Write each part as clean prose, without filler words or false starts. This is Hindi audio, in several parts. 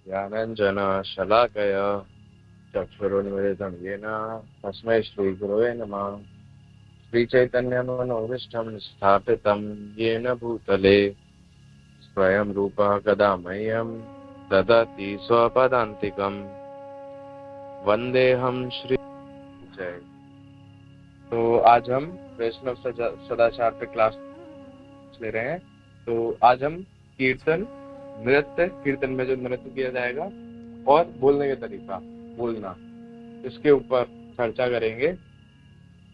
ज्ञानाञ्जनशलाकया चक्षुरुन्मिलितं येन तस्मै श्रीगुरवे नमः। श्रीचैतन्यमनोभीष्टं स्थापितं येन भूतले स्वयं रूपः कदा मह्यं ददाति स्वपदान्तिकम्। वन्देऽहं श्री जय। तो आज हम वैष्णव सदाचार पे क्लास ले रहे हैं। तो आज हम कीर्तन, नृत्य, कीर्तन में जो नृत्य किया जाएगा और बोलने का तरीका, बोलना, इसके ऊपर चर्चा करेंगे।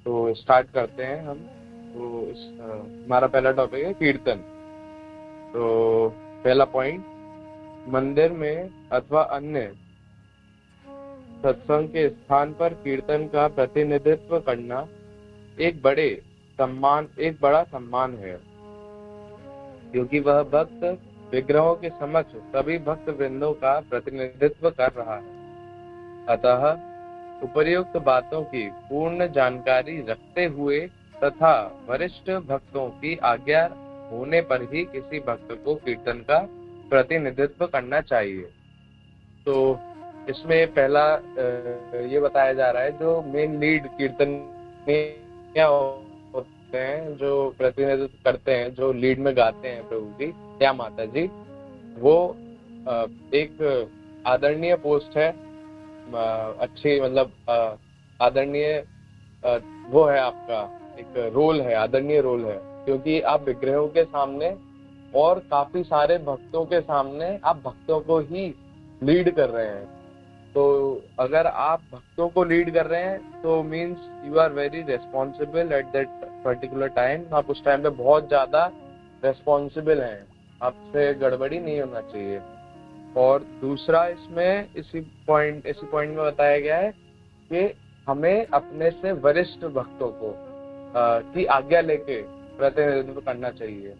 तो स्टार्ट करते हैं हम। तो हमारा पहला टॉपिक है कीर्तन। तो पहला पॉइंट, मंदिर में अथवा अन्य सत्संग के स्थान पर कीर्तन का प्रतिनिधित्व करना एक बड़ा सम्मान है, क्योंकि वह भक्त विग्रहों के समक्ष सभी भक्त वृंदों का प्रतिनिधित्व कर रहा है। अतः उपर्युक्त बातों की पूर्ण जानकारी रखते हुए तथा वरिष्ठ भक्तों की आज्ञा होने पर ही किसी भक्त को कीर्तन का प्रतिनिधित्व करना चाहिए। तो इसमें पहला ये बताया जा रहा है, जो मेन लीड कीर्तन होते हैं, जो प्रतिनिधित्व करते हैं, जो लीड में गाते हैं प्रभु जी या माता जी, वो एक आदरणीय पोस्ट है, अच्छी मतलब आदरणीय वो है, आपका एक रोल है, आदरणीय रोल है, क्योंकि आप विग्रहों के सामने और काफी सारे भक्तों के सामने आप भक्तों को ही लीड कर रहे हैं। तो अगर आप भक्तों को लीड कर रहे हैं तो means you are very responsible at that particular time. आप उस टाइम पे बहुत ज्यादा रेस्पॉन्सिबल हैं, आपसे गड़बड़ी नहीं होना चाहिए। और दूसरा, इसमें इसी पॉइंट में बताया गया है कि हमें अपने से वरिष्ठ भक्तों को की आज्ञा लेके प्रतिनिधित्व करना चाहिए।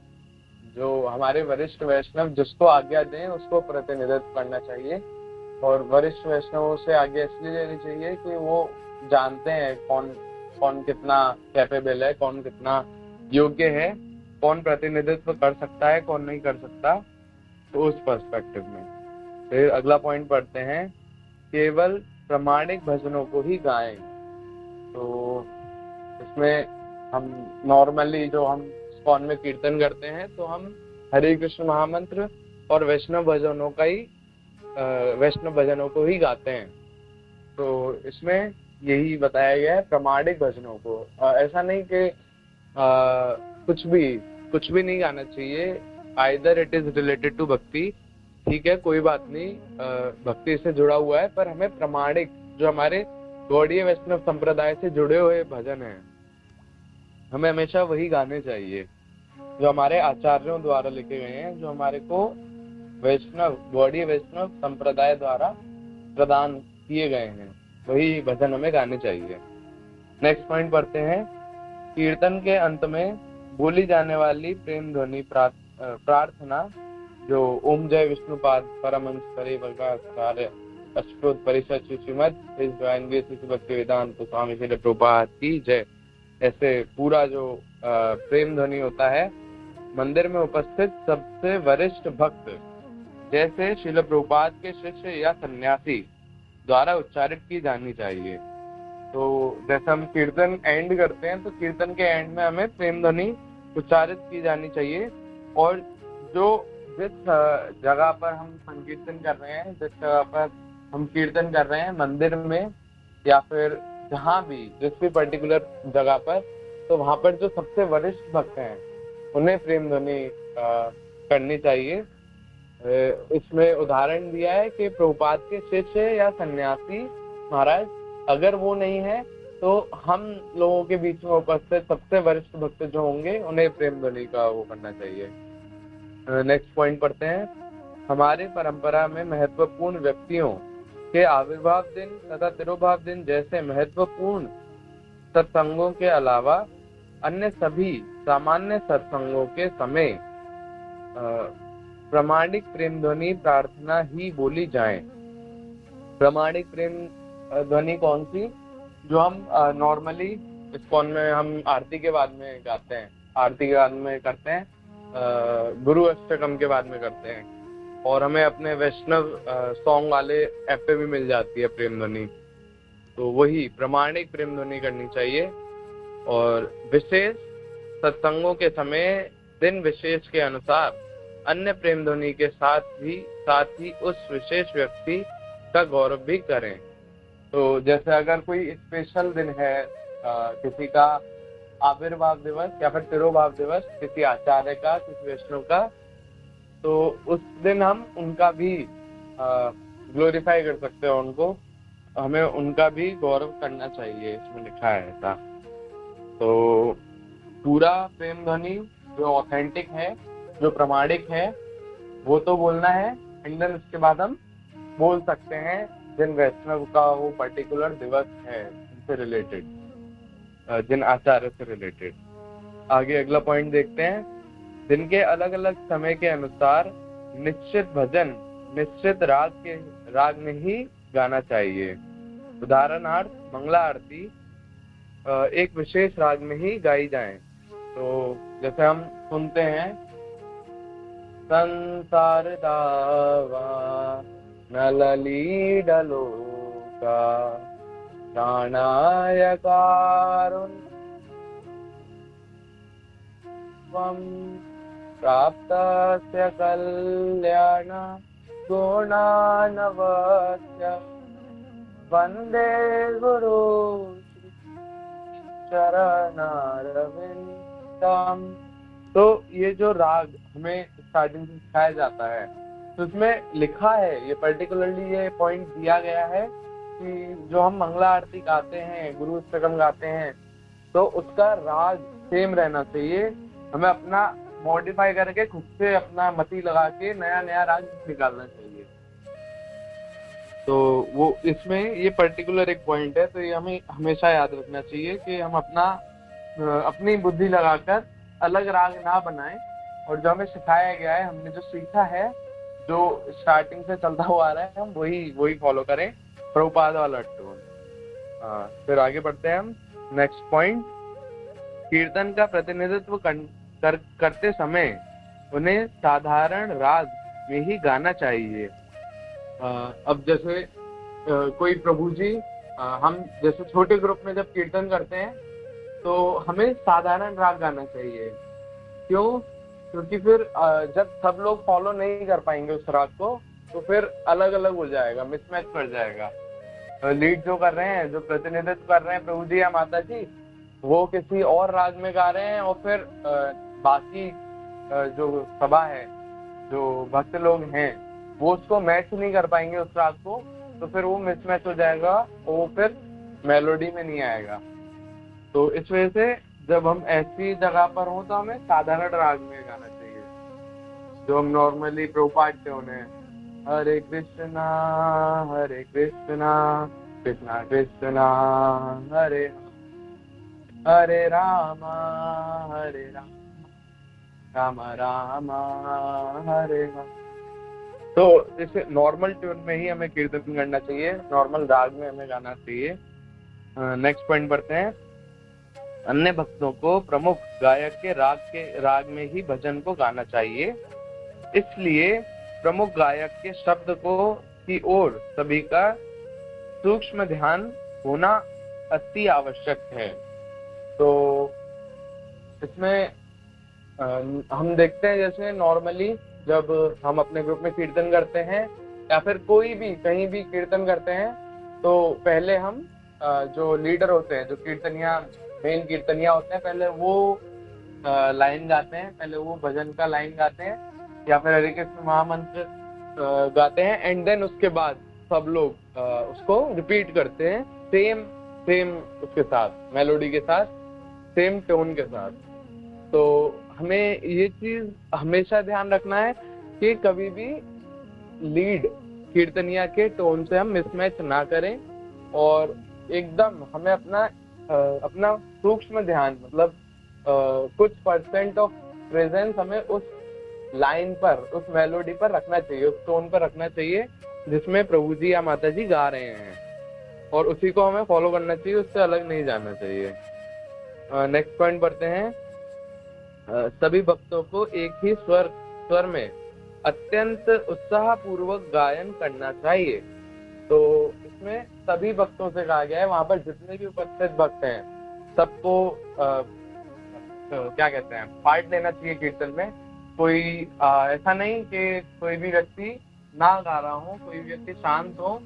जो हमारे वरिष्ठ वैष्णव जिसको आज्ञा दें उसको प्रतिनिधित्व करना चाहिए। और वरिष्ठ वैष्णवों से आज्ञा इसलिए लेनी चाहिए कि वो जानते हैं कौन कितना कैपेबल है, कौन कितना योग्य है, कौन प्रतिनिधित्व कर सकता है, कौन नहीं कर सकता। तो उस पर्सपेक्टिव में फिर अगला पॉइंट पढ़ते हैं, केवल प्रामाणिक भजनों को ही गाएं। तो इसमें हम नॉर्मली जो हम स्कॉन में कीर्तन करते हैं तो हम हरे कृष्ण महामंत्र और वैष्णव भजनों को ही गाते हैं। तो इसमें यही बताया गया है, प्रामाणिक भजनों को। ऐसा नहीं कि कुछ भी नहीं गाना चाहिए। Either it is related to bhakti, ठीक है, कोई बात नहीं, भक्ति से जुड़ा हुआ है, पर हमें प्रामाणिक जो हमारे गौड़ीय वैष्णव संप्रदाय से जुड़े हुए भजन हैं, हमें हमेशा वही गाने चाहिए जो हमारे आचार्यों द्वारा लिखे गए हैं, जो हमारे को गौड़ीय वैष्णव संप्रदाय द्वारा प्रदान किए गए हैं, वही भजन हमें गाने चाहिए। नेक्स्ट पॉइंट पढ़ते हैं, कीर्तन के अंत में बोली जाने वाली प्रेम ध्वनि प्रार्थना, जो ओम जय विष्णुपाद परमहंस परिवाराचार्य अष्टोत्तर परिषद श्रीमद भक्तिवेदांत स्वामी श्री प्रभुपाद की जय, ऐसे पूरा जो प्रेम ध्वनि होता है, मंदिर में उपस्थित सबसे वरिष्ठ भक्त जैसे श्रील प्रभुपाद के शिष्य या सन्यासी द्वारा उच्चारित की जानी चाहिए। तो जैसे हम कीर्तन एंड करते हैं तो कीर्तन के एंड में हमें प्रेम ध्वनि उच्चारित की जानी चाहिए। और जिस जगह पर हम संकीर्तन कर रहे हैं, जिस जगह पर हम कीर्तन कर रहे हैं, मंदिर में या फिर जहाँ भी, जिस भी पर्टिकुलर जगह पर, तो वहां पर जो सबसे वरिष्ठ भक्त हैं उन्हें प्रेम ध्वनि करनी चाहिए। इसमें उदाहरण दिया है कि प्रभुपाद के शिष्य या सन्यासी महाराज, अगर वो नहीं है तो हम लोगों के बीच में उपस्थित सबसे वरिष्ठ भक्त जो होंगे उन्हें प्रेम ध्वनि का वो करना चाहिए। नेक्स्ट पॉइंट पढ़ते हैं, हमारे परंपरा में महत्वपूर्ण व्यक्तियों के आविर्भाव दिन तथा तिरोभाव दिन जैसे महत्वपूर्ण सत्संगों के अलावा अन्य सभी सामान्य सत्संगों के समय प्रामाणिक प्रेम ध्वनि प्रार्थना ही बोली जाए। प्रामाणिक प्रेम ध्वनि कौन सी? जो हम नॉर्मली इस्कॉन में हम आरती के बाद में गाते हैं, आरती के बाद में करते हैं, गुरु अष्टकम के बाद में करते हैं। और हमें अपने वैष्णव सॉन्ग वाले ऐप पे भी मिल जाती है प्रेम ध्वनि। तो वही प्रामाणिक प्रेम ध्वनि करनी चाहिए। और विशेष सत्संगों के समय दिन विशेष के अनुसार अन्य प्रेम ध्वनि के साथ ही उस विशेष व्यक्ति का गौरव भी करें। तो जैसे अगर कोई स्पेशल दिन है, किसी का आविर्भाव दिवस या फिर तिरोभाव दिवस, किसी आचार्य का, किसी वैष्णव का, तो उस दिन हम उनका भी ग्लोरीफाई कर सकते हैं, उनको हमें उनका भी गौरव करना चाहिए, इसमें लिखा है ऐसा। तो पूरा प्रेम ध्वनि जो ऑथेंटिक है, जो प्रामाणिक है, वो तो बोलना है। एंड देन उसके बाद हम बोल सकते हैं जिन वैष्णव का वो पर्टिकुलर दिवस है, उनसे रिलेटेड, जिन आचार्य से रिलेटेड। आगे अगला पॉइंट देखते हैं। दिन के अलग अलग समय के अनुसार निश्चित भजन निश्चित राग में ही गाना चाहिए। उदाहरणार्थ मंगला आरती एक विशेष राग में ही गाई जाए। तो जैसे हम सुनते हैं, संसार दावा नलली डलोका प्राणाय कारुण्यम प्राप्तस्य कल्याण गुणानवस्य वंदे गुरु चरणारविंदम। तो ये जो राग हमें स्टार्टिंग से सिखाया जाता है, तो इसमें लिखा है, ये पर्टिकुलरली ये पॉइंट दिया गया है कि जो हम मंगला आरती गाते हैं, गुरु अष्टकम गाते हैं, तो उसका राग सेम रहना चाहिए। हमें अपना मॉडिफाई करके खुद से अपना मति लगा के नया नया राग निकालना चाहिए। तो वो इसमें ये पर्टिकुलर एक पॉइंट है, तो ये हमें हमेशा याद रखना चाहिए कि हम अपनी बुद्धि लगाकर अलग राग ना बनाएं, और जो हमें सिखाया गया है, हमने जो सीखा है, जो स्टार्टिंग से चलता हुआ आ रहा है, हम वही फॉलो करें, प्रभुपाद वाला टोन। फिर आगे बढ़ते हैं हम। नेक्स्ट पॉइंट, कीर्तन का प्रतिनिधित्व करते समय उन्हें साधारण राग में ही गाना चाहिए। अब जैसे कोई प्रभु जी, हम जैसे छोटे ग्रुप में जब कीर्तन करते हैं तो हमें साधारण राग गाना चाहिए। क्यों? क्योंकि फिर जब सब लोग फॉलो नहीं कर पाएंगे उस राग को, तो फिर अलग अलग हो जाएगा, मिसमैच कर जाएगा। लीड जो कर रहे हैं, जो प्रतिनिधित्व कर रहे हैं प्रभु जी या माता जी, वो किसी और राग में गा रहे हैं, और फिर बाकी जो सभा है, जो भक्त लोग हैं, वो उसको मैच नहीं कर पाएंगे उस राग को, तो फिर वो मिसमैच हो जाएगा, और वो फिर मेलोडी में नहीं आएगा। तो इस वजह से जब हम ऐसी जगह पर हों तो हमें साधारण राग में गाना चाहिए, जो हम नॉर्मली प्रभुपाद से होने, हरे कृष्णा कृष्णा कृष्णा हरे हरे राम राम राम हरे हरे। तो जैसे नॉर्मल ट्यून में ही हमें कीर्तन करना चाहिए, नॉर्मल राग में हमें गाना चाहिए। नेक्स्ट पॉइंट बढ़ते हैं। अन्य भक्तों को प्रमुख गायक के राग में ही भजन को गाना चाहिए। इसलिए प्रमुख गायक के शब्द की ओर सभी का सूक्ष्म ध्यान होना अति आवश्यक है। तो इसमें हम देखते हैं, जैसे नॉर्मली जब हम अपने ग्रुप में कीर्तन करते हैं या फिर कोई भी कहीं भी कीर्तन करते हैं, तो पहले हम जो लीडर होते हैं, जो मेन कीर्तनिया होते हैं, पहले वो लाइन गाते हैं, पहले वो भजन का लाइन गाते हैं या फिर हरे कृष्ण महामंत्र गाते हैं, एंड देन उसके बाद सब लोग उसको रिपीट करते हैं, सेम उसके साथ, मेलोडी के साथ, सेम टोन के साथ। तो हमें ये चीज हमेशा ध्यान रखना है कि कभी भी लीड कीर्तनिया के टोन से हम मिसमैच ना करें, और एकदम हमें अपना सूक्ष्म ध्यान, मतलब कुछ परसेंट ऑफ प्रेजेंस हमें उस लाइन पर, उस मेलोडी पर रखना चाहिए, उस टोन पर रखना चाहिए जिसमें प्रभु जी या माता जी गा रहे हैं, और उसी को हमें फॉलो करना चाहिए, उससे अलग नहीं जाना चाहिए। नेक्स्ट पॉइंट बढ़ते हैं। सभी भक्तों को एक ही स्वर में अत्यंत उत्साहपूर्वक गायन करना चाहिए। तो इसमें सभी भक्तों से कहा गया है, वहां पर जितने भी उपस्थित भक्त हैं सबको क्या कहते हैं, पार्ट लेना चाहिए कीर्तन में। कोई ऐसा नहीं कि कोई भी व्यक्ति ना गा रहा हो, कोई भी व्यक्ति शांत हो,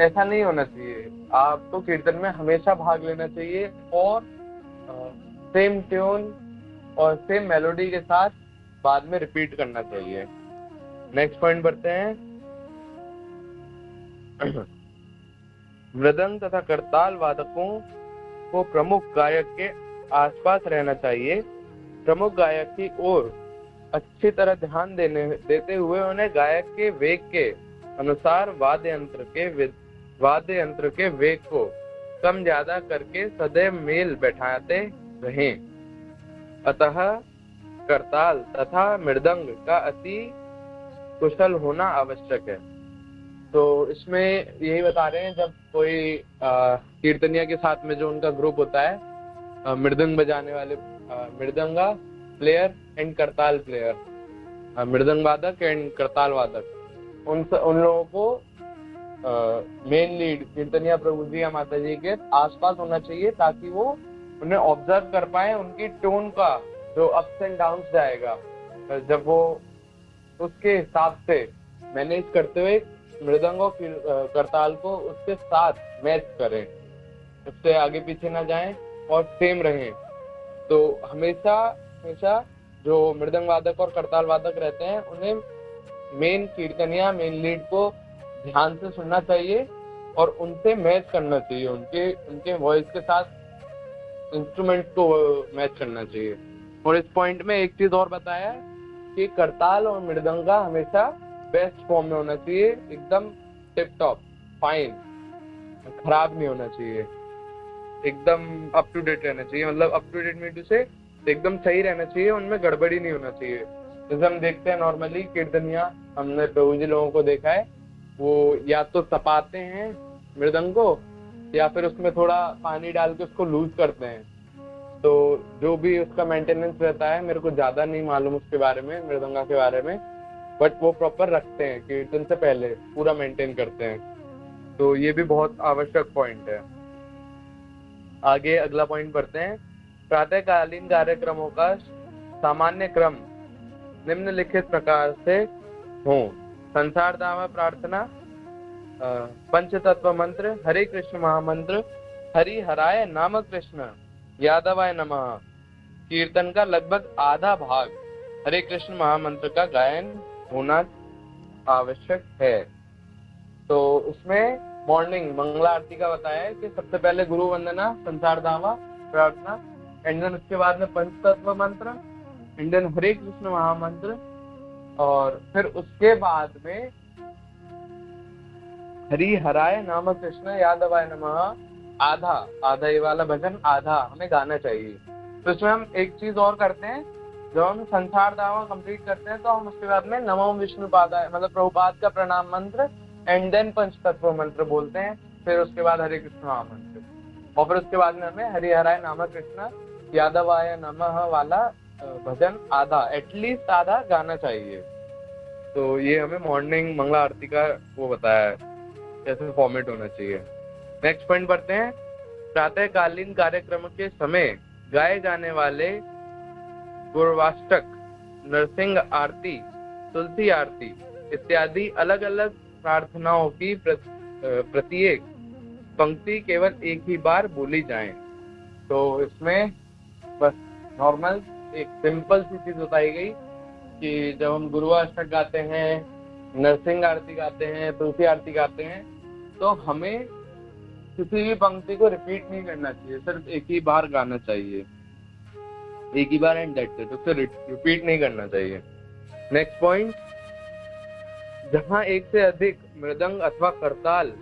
ऐसा नहीं होना चाहिए। आपको कीर्तन में हमेशा भाग लेना चाहिए और सेम ट्यून और सेम मेलोडी के साथ बाद में रिपीट करना चाहिए। नेक्स्ट पॉइंट बढ़ते हैं। मृदंग तथा करताल वादकों को प्रमुख गायक के आसपास रहना चाहिए। प्रमुख गायक की ओर अच्छी तरह ध्यान देते हुए उन्हें गायक के वेग के अनुसार वाद्य यंत्र के वेग को कम ज्यादा करके सदैव मेल बैठाते रहें। अतः करताल तथा मृदंग का अति कुशल होना आवश्यक है। तो इसमें यही बता रहे हैं, जब कोई कीर्तनिया के साथ में जो उनका ग्रुप होता है, मृदंग बजाने वाले, मृदंगा प्लेयर एंड करताल प्लेयर, मृदंग वादक एंड करताल वादक, उन लोगों को मेन लीड कीर्तनिया प्रभु जी या माता जी के आसपास होना चाहिए, ताकि वो उन्हें ऑब्जर्व कर पाए, उनकी टोन का जो अप्स एंड डाउन्स जाएगा, जब वो उसके हिसाब से मैनेज करते हुए मृदंग और करताल को उसके साथ मैच करें, उससे आगे पीछे ना जाएं और सेम रहें। तो हमेशा जो मृदंग वादक और करताल वादक रहते हैं उन्हें मेन कीर्तनिया, मेन लीड को ध्यान से सुनना चाहिए और उनसे मैच करना चाहिए, उनके वॉइस के साथ इंस्ट्रूमेंट को मैच करना चाहिए। और इस पॉइंट में एक चीज और बताया कि करताल और मृदंग का हमेशा बेस्ट फॉर्म में होना चाहिए, एकदम टिप टॉप फाइन, खराब नहीं होना चाहिए, एकदम अप टू डेट रहना चाहिए। मतलब अप टू डेट मीन से एकदम सही रहना चाहिए, उनमें गड़बड़ी नहीं होना चाहिए। जैसे हम देखते हैं नॉर्मली कीर्तनिया, हमने प्रभु जी लोगों को देखा है, वो या तो तपाते हैं मृदंग को या फिर उसमें थोड़ा पानी डाल के उसको लूज करते हैं। तो जो भी उसका मेंटेनेंस रहता है, मेरे को ज्यादा नहीं मालूम उसके बारे में, मृदंगा के बारे में, बट वो प्रॉपर रखते हैं, कीर्तन से पहले पूरा मेंटेन करते हैं। तो ये भी बहुत आवश्यक पॉइंट है। आगे अगला पॉइंट पढ़ते हैं। प्रातःकालीन कार्यक्रमों का सामान्य क्रम निम्नलिखित प्रकार से हो: संसार दावा प्रार्थना, पंचतत्व मंत्र, हरे कृष्ण महामंत्र, हरि हराय नाम कृष्ण, यादवाय नमः। कीर्तन का लगभग आधा भाग हरे कृष्ण महामंत्र का गायन होना आवश्यक है। तो उसमें मॉर्निंग मंगला आरती का बताया है कि सबसे पहले गुरु वंदना, संसार धावा प्रार्थना, एंड देन उसके बाद में पंचतत्व मंत्र, एंड देन हरे कृष्ण महामंत्र, और फिर उसके बाद में हरि हराय नाम कृष्ण यादवाय नमः। आधा ये वाला भजन आधा हमें गाना चाहिए। तो इसमें हम एक चीज और करते हैं, जब हम संसार दावा कंप्लीट करते हैं तो हम उसके बाद में नमो विष्णु पादाय, मतलब प्रभुपाद का प्रणाम मंत्र, एंड देन पंचतत्व मंत्र बोलते हैं, फिर उसके बाद हरे कृष्ण महामंत्र, और फिर उसके बाद में हमें हरि हराय नाम कृष्ण यादवाय नमः वाला भजन आधा, एटलीस्ट आधा गाना चाहिए। तो ये हमें मॉर्निंग मंगला आरती का वो बताया है कैसे फॉर्मेट होना चाहिए। नेक्स्ट पॉइंट पढ़ते हैं। प्रातःकालीन कार्यक्रम के समय गाए जाने वाले गुरुवाष्टक, नरसिंह आरती, तुलसी आरती इत्यादि अलग अलग प्रार्थनाओं की प्रत्येक पंक्ति केवल एक ही बार बोली जाए। तो इसमें बस नॉर्मल एक सिंपल सी चीज बताई गई कि जब हम गुरुवाष्टक गाते हैं, नरसिंह आरती गाते हैं, तुलसी आरती गाते हैं, तो हमें किसी भी पंक्ति को रिपीट नहीं करना चाहिए, सिर्फ एक ही बार गाना चाहिए, एक ही बार एंड दैट्स इट, उससे रिपीट नहीं करना चाहिए। नेक्स्ट पॉइंट, जहां एक से अधिक मृदंग अथवा करताल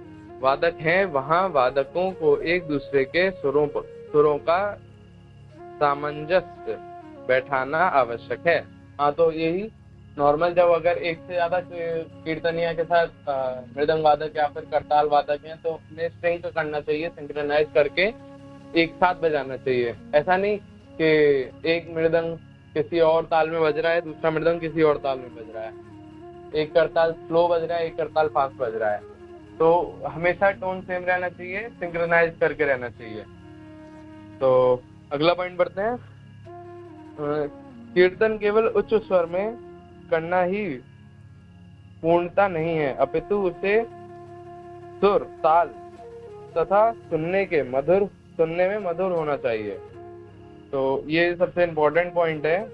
वादक हैं, वहां वादकों को एक दूसरे के सुरों का सामंजस्य बैठाना आवश्यक है। हाँ, तो यही नॉर्मल जब अगर एक से ज्यादा कीर्तनिया के साथ मृदंग वादक या फिर करताल वादक हैं, तो उन्हें सिंक करना चाहिए, सिंक्रोनाइज करके एक साथ बजाना चाहिए। ऐसा नहीं कि एक मृदंग किसी और ताल में बज रहा है, दूसरा मृदंग किसी और ताल में बज रहा है, एक करताल स्लो बज रहा है, एक करताल फास्ट बज रहा है। तो हमेशा टोन सेम रहना चाहिए, सिंक्रोनाइज करके रहना चाहिए। तो अगला पॉइंट बढ़ते हैं। कीर्तन केवल उच्च स्वर में करना ही पूर्णता नहीं है, अपितु उसे सुर, ताल तथा सुनने में मधुर होना चाहिए। तो ये सबसे इम्पोर्टेंट पॉइंट है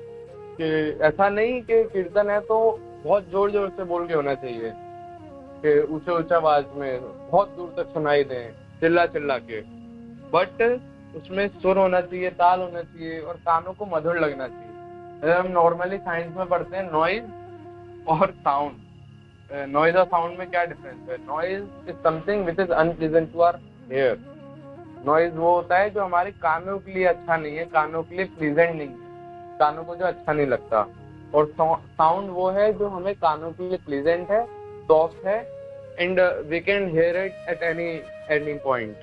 कि ऐसा नहीं कि कीर्तन है तो बहुत जोर जोर से बोल के होना चाहिए कि ऊंचे ऊंचे आवाज में बहुत दूर तक सुनाई दें, चिल्ला चिल्ला के, बट उसमें सुर होना चाहिए, ताल होना चाहिए और कानों को मधुर लगना चाहिए। अगर हम नॉर्मली साइंस में पढ़ते हैं नॉइज और साउंड, नॉइज और साउंड में क्या डिफरेंस है? Noise is something which is unpleasant to our hair. Noise वो होता है जो हमारे कानों के लिए अच्छा नहीं है, कानों के लिए प्लीजेंट नहीं है, कानों को जो अच्छा नहीं लगता। और साउंड वो है जो हमें कानों के लिए प्लीजेंट है, सॉफ्ट है, and we can hear it at any point.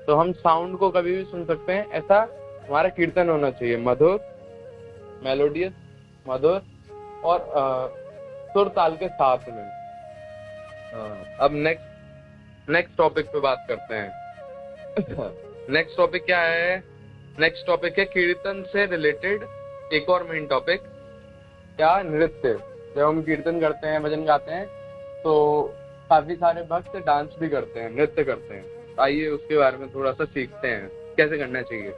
तो हम साउंड को कभी भी सुन सकते हैं। ऐसा हमारा कीर्तन होना चाहिए, मधुर, मेलोडियस, मधुर और सुर ताल के साथ में। अब नेक्स्ट टॉपिक पे बात करते हैं। नेक्स्ट टॉपिक क्या है? नेक्स्ट टॉपिक है कीर्तन से रिलेटेड एक और मेन टॉपिक, क्या? नृत्य। जब हम कीर्तन करते हैं, भजन गाते हैं, तो काफी सारे भक्त डांस भी करते हैं, नृत्य करते हैं। आइए उसके बारे में थोड़ा सा सीखते हैं कैसे करना चाहिए।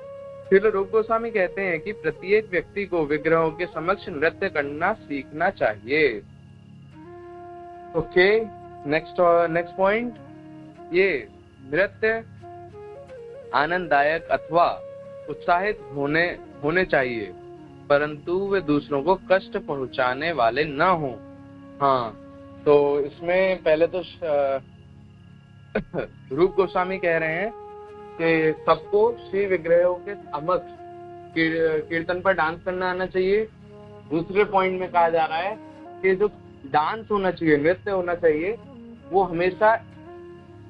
फिर रूप गोस्वामी कहते हैं कि प्रत्येक व्यक्ति को विग्रहों के समक्ष नृत्य करना सीखना चाहिए। ओके, नेक्स्ट पॉइंट, ये नृत्य आनंददायक अथवा उत्साहित होने चाहिए, परंतु वे दूसरों को कष्ट पहुंचाने वाले न हो। हाँ, तो इसमें पहले तो रूप गोस्वामी कह रहे हैं कि सबको श्री विग्रहों के समक्ष कीर्तन पर डांस करना आना चाहिए। दूसरे पॉइंट में कहा जा रहा है कि जो डांस होना चाहिए, नृत्य होना चाहिए, वो हमेशा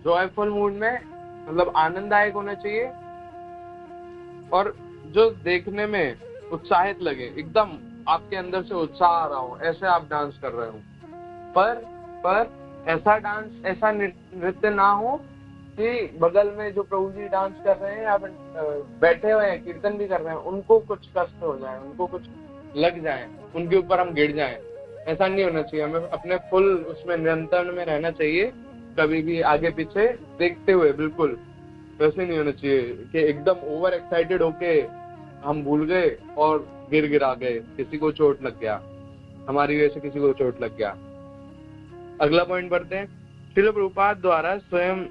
जॉयफुल मूड में, मतलब आनंददायक होना चाहिए, और जो देखने में उत्साहित लगे, एकदम आपके अंदर से उत्साह आ रहा हो, ऐसे आप डांस कर रहे हो। पर ऐसा डांस, ऐसा नृत्य ना हो कि बगल में जो प्रभु जी डांस कर रहे हैं या बैठे हुए हैं कीर्तन भी कर रहे हैं, उनको कुछ कष्ट हो जाए, उनको कुछ लग जाए, उनके ऊपर हम गिर जाएं। ऐसा नहीं होना चाहिए। हमें अपने फुल उसमें नियंत्रण में रहना चाहिए, कभी भी आगे पीछे देखते हुए। बिल्कुल वैसे नहीं होना चाहिए कि एकदम ओवर एक्साइटेड होके हम भूल गए और गिरा गए, किसी को चोट लग गया, हमारी वजह से किसी को चोट लग गया। अगला पॉइंट पढ़ते हैं। श्रील प्रभुपाद द्वारा स्वयं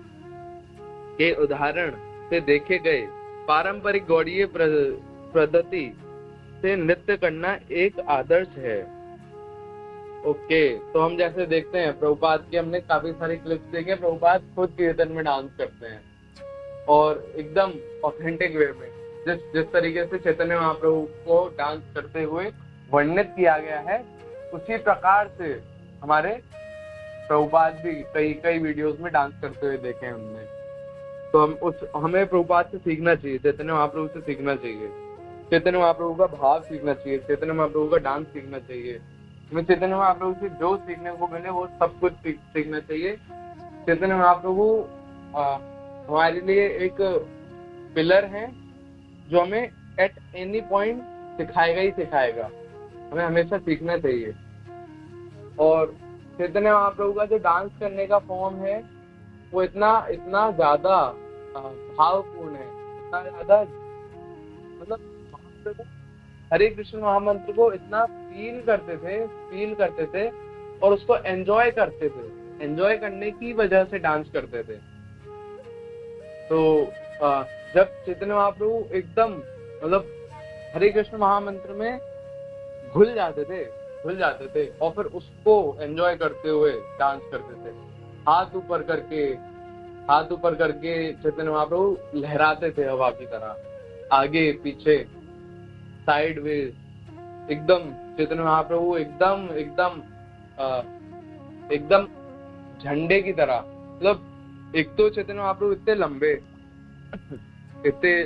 के उदाहरण से देखे गए पारंपरिक गौड़ीय पद्धति से नृत्य करना एक आदर्श है। ओके, तो हम जैसे देखते हैं प्रभुपाद की, हमने काफी सारी क्लिप्स देखे, प्रभुपाद खुद कीर्तन में डांस करते हैं और एकदम ऑथेंटिक वे में, जिस तरीके से चैतन्य महाप्रभु को डांस करते हुए वर्णित किया गया है, उसी प्रकार से हमारे प्रभुपाद भी कई वीडियोस में डांस करते हुए देखे हैं हमने। तो हमें प्रभुपाद से सीखना चाहिए, चैतन्य महाप्रभु से सीखना चाहिए, चैतन्य महाप्रभु का भाव सीखना चाहिए, चैतन्य महाप्रभु का डांस सीखना चाहिए। हमें चैतन्य महाप्रभु से जो सीखने को मिले वो सब कुछ सीखना चाहिए। चैतन्य महाप्रभु हमारे लिए एक पिलर है जो हमें एट एनी पॉइंट सिखाएगा ही सिखाएगा, हमें हमेशा सीखना चाहिए। और चैतन्य महाप्रभु का जो डांस करने का फॉर्म है वो इतना ज्यादा भावपूर्ण है, इतना ज्यादा, मतलब हरे कृष्ण महामंत्र को इतना फील करते थे और उसको एंजॉय करते थे, एंजॉय करने की वजह से डांस करते थे। तो जब चैतन्य महाप्रभु एकदम, मतलब हरे कृष्ण महामंत्र में घुल जाते थे और फिर उसको एंजॉय करते हुए डांस करते थे। हाथ ऊपर करके चैतन्य महाप्रभु लहराते थे हवा की तरह, आगे पीछे, साइड वेज, एकदम चैतन्य महाप्रभु एकदम झंडे की तरह। मतलब एक तो चैतन्य महाप्रभु इतने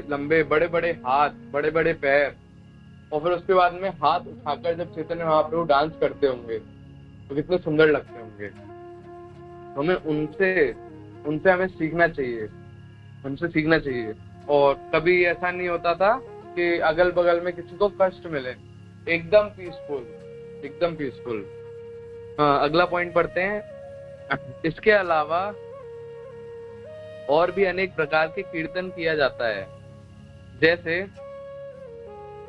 लंबे, बड़े बड़े हाथ, बड़े बड़े पैर, और फिर उसके बाद में हाथ उठाकर जब चैतन्य महाप्रभु डांस करते होंगे तो कितने सुंदर लगते होंगे। हमें उनसे उनसे हमें सीखना चाहिए, उनसे सीखना चाहिए। और कभी ऐसा नहीं होता था कि अगल बगल में किसी को कष्ट मिले, एकदम पीसफुल, एकदम पीसफुल। हाँ, अगला पॉइंट पढ़ते हैं। इसके अलावा और भी अनेक प्रकार के कीर्तन किया जाता है, जैसे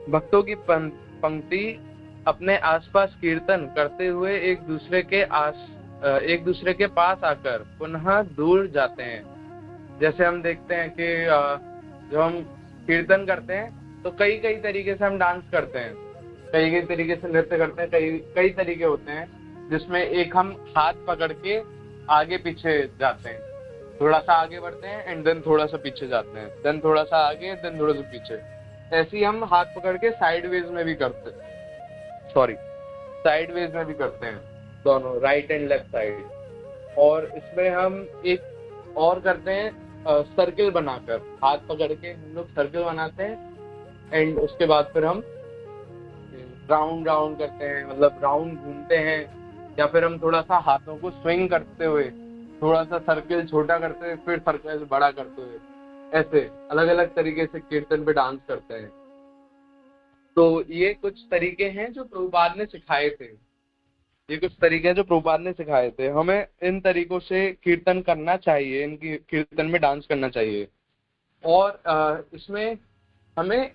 भक्तों की पंक्ति अपने आसपास कीर्तन करते हुए एक दूसरे के पास आकर पुनः दूर जाते हैं। जैसे हम देखते हैं कि जब हम कीर्तन करते हैं तो कई कई तरीके से हम डांस करते हैं, कई कई तरीके से नृत्य करते हैं, कई कई तरीके होते हैं, जिसमें एक हम हाथ पकड़ के आगे पीछे जाते हैं, थोड़ा सा आगे बढ़ते हैं एंड देन थोड़ा सा पीछे जाते हैं, देन थोड़ा सा आगे, देन थोड़ा सा पीछे। ऐसे ही हम हाथ पकड़ के साइडवेज में भी करते हैं, साइडवेज में भी करते हैं, दोनों राइट एंड लेफ्ट साइड। और इसमें हम एक और करते हैं, सर्किल बनाकर हाथ पकड़ के हम लोग सर्किल बनाते हैं एंड उसके बाद फिर हम राउंड राउंड करते हैं, मतलब राउंड घूमते हैं, या फिर हम थोड़ा सा हाथों को स्विंग करते हुए थोड़ा सा सर्किल छोटा करते हुए फिर सर्किल बड़ा करते हुए, ऐसे अलग अलग तरीके से कीर्तन पे डांस करते हैं। तो ये कुछ तरीके हैं जो प्रभुपाद ने सिखाए थे, ये कुछ तरीके हैं जो प्रभुपाद ने सिखाए थे। हमें इन तरीकों से कीर्तन करना चाहिए, इनकी कीर्तन में डांस करना चाहिए। और इसमें हमें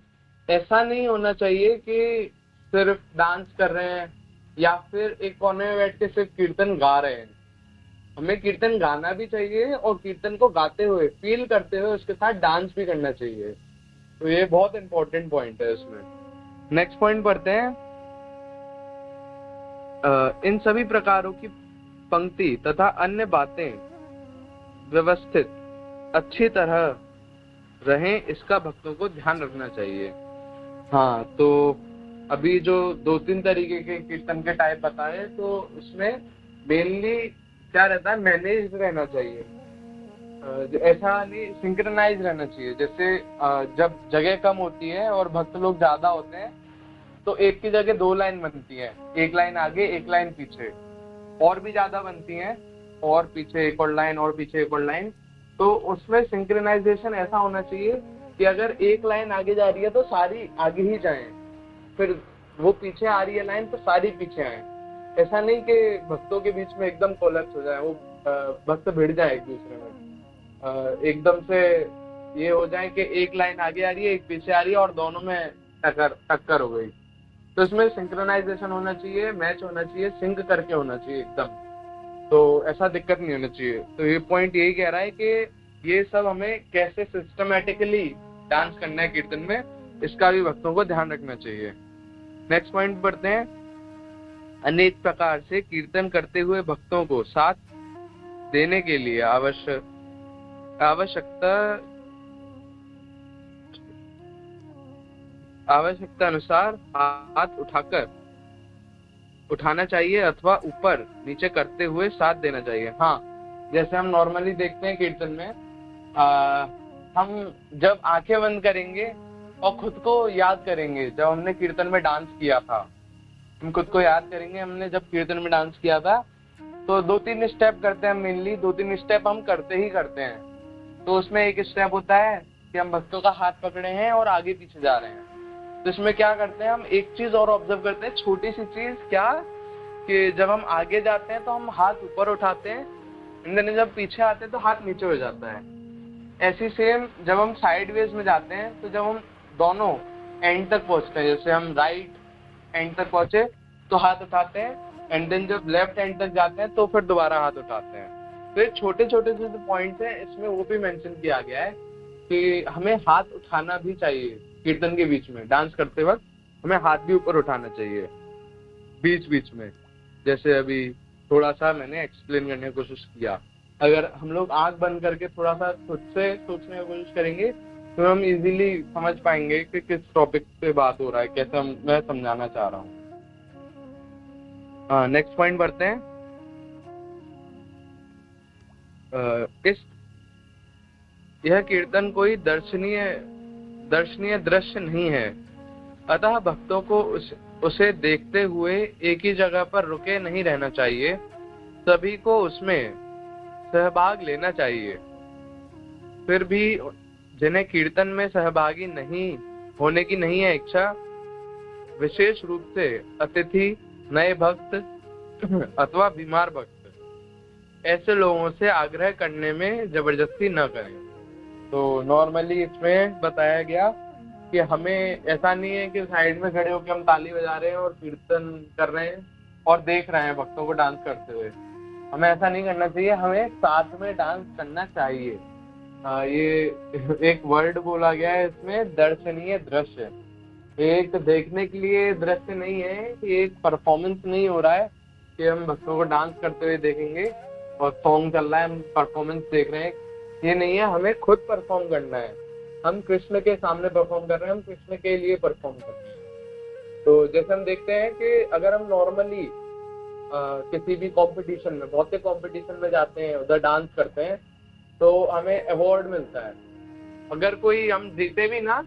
ऐसा नहीं होना चाहिए कि सिर्फ डांस कर रहे हैं या फिर एक कोने में बैठ के सिर्फ कीर्तन गा रहे हैं। हमें कीर्तन गाना भी चाहिए और कीर्तन को गाते हुए फील करते हुए उसके साथ डांस भी करना चाहिए। तो ये बहुत इंपॉर्टेंट पॉइंट है इसमें। नेक्स्ट पॉइंट पढ़ते हैं। इन सभी प्रकारों की पंक्ति तथा अन्य बातें व्यवस्थित अच्छी तरह रहें, इसका भक्तों को ध्यान रखना चाहिए। हाँ, तो अभी जो 2-3 तरीके के कीर्तन के टाइप बताए, तो उसमें मेनली क्या रहता है, मैनेज रहना चाहिए, ऐसा नहीं, सिंक्रोनाइज रहना चाहिए। जैसे जब जगह कम होती है और भक्त लोग ज्यादा होते हैं तो एक की जगह 2 लाइन बनती है, एक लाइन आगे एक लाइन पीछे, और भी ज्यादा बनती हैं, और पीछे एक और लाइन और पीछे एक और लाइन। तो उसमें सिंक्रोनाइजेशन ऐसा होना चाहिए कि अगर एक लाइन आगे जा रही है तो सारी आगे ही जाएं, फिर वो पीछे आ रही है लाइन तो सारी पीछे आए। ऐसा नहीं कि भक्तों के बीच में एकदम कोलैप्स हो जाए, वो भक्त भिड़ जाए एक दूसरे में, एकदम से ये हो जाए कि एक लाइन आगे आ रही है एक पीछे आ रही है और दोनों में टक्कर हो गई। तो इसमें सिंक्रोनाइजेशन होना चाहिए, मैच होना चाहिए, सिंक करके होना चाहिए एकदम, तो ऐसा दिक्कत नहीं होना चाहिए। तो ये पॉइंट यही कह रहा है कि ये सब हमें कैसे सिस्टमैटिकली डांस करना है कीर्तन में, इसका भी भक्तों को ध्यान रखना चाहिए। नेक्स्ट पॉइंट पढ़ते हैं। अनेक प्रकार से कीर्तन करते हुए भक्तों को साथ देने के लिए आवश्यकता अनुसार हाथ उठाना चाहिए अथवा ऊपर नीचे करते हुए साथ देना चाहिए। हाँ, जैसे हम नॉर्मली देखते हैं कीर्तन में, हम जब आंखें बंद करेंगे और खुद को याद करेंगे, जब हमने कीर्तन में डांस किया था, हम खुद को याद करेंगे हमने जब कीर्तन में डांस किया था, तो 2-3 स्टेप करते हैं, मेनली 2-3 स्टेप हम करते ही करते हैं। तो उसमें एक स्टेप होता है कि हम भक्तों का हाथ पकड़े हैं और आगे पीछे जा रहे हैं। तो इसमें क्या करते हैं, हम एक चीज और ऑब्जर्व करते हैं, छोटी सी चीज, क्या कि जब हम आगे जाते हैं तो हम हाथ ऊपर उठाते हैं, जब पीछे आते हैं तो हाथ नीचे हो जाता है। ऐसी सेम जब हम साइडवेज में जाते हैं, तो जब हम दोनों एंड तक पहुंचते हैं, जैसे हम राइट एंड तक पहुंचे तो हाथ उठाते हैं, एंड देन जब लेफ्ट एंड तक जाते हैं तो फिर दोबारा हाथ उठाते हैं। तो ये छोटे छोटे जो पॉइंट्स हैं, इसमें वो भी मेंशन किया गया है कि हमें हाथ उठाना भी चाहिए कीर्तन के बीच में, डांस करते वक्त हमें हाथ भी ऊपर उठाना चाहिए बीच बीच में। जैसे अभी थोड़ा सा मैंने एक्सप्लेन करने की कोशिश किया। अगर हम लोग आंख बंद करके थोड़ा सा खुद से सोचने की कोशिश करेंगे तो हम इजीली समझ पाएंगे कि किस टॉपिक पे बात हो रहा है, कैसे मैं समझाना चाह रहा हूँ। नेक्स्ट पॉइंट बढ़ते हैं। यह कीर्तन कोई दर्शनीय दृश्य नहीं है, अतः भक्तों को उसे देखते हुए एक ही जगह पर रुके नहीं रहना चाहिए, सभी को उसमें सहभाग लेना चाहिए। फिर भी जिन्हें कीर्तन में सहभागी नहीं होने की नहीं है इच्छा, विशेष रूप से अतिथि, नए भक्त अथवा बीमार भक्त, ऐसे लोगों से आग्रह करने में जबरदस्ती न करें। तो नॉर्मली इसमें बताया गया कि हमें ऐसा नहीं है कि साइड में खड़े होकर हम ताली बजा रहे हैं और कीर्तन कर रहे हैं और देख रहे हैं भक्तों को डांस करते हुए। हमें ऐसा नहीं करना चाहिए, हमें साथ में डांस करना चाहिए। ये एक वर्ड बोला गया है इसमें, दर्शनीय दृश्य। एक देखने के लिए दृश्य नहीं है, कि एक परफॉर्मेंस नहीं हो रहा है कि हम भक्तों को डांस करते हुए देखेंगे और सॉन्ग चल रहा है हम परफॉर्मेंस देख रहे हैं। ये नहीं है, हमें खुद परफॉर्म करना है। हम कृष्ण के सामने परफॉर्म कर रहे हैं, हम कृष्ण के लिए परफॉर्म कर रहे हैं। तो जैसे हम देखते हैं कि अगर हम नॉर्मली किसी भी कंपटीशन में, भौतिक कंपटीशन में जाते हैं, उधर डांस करते हैं, तो हमें अवार्ड मिलता है। अगर कोई हम जीते भी ना,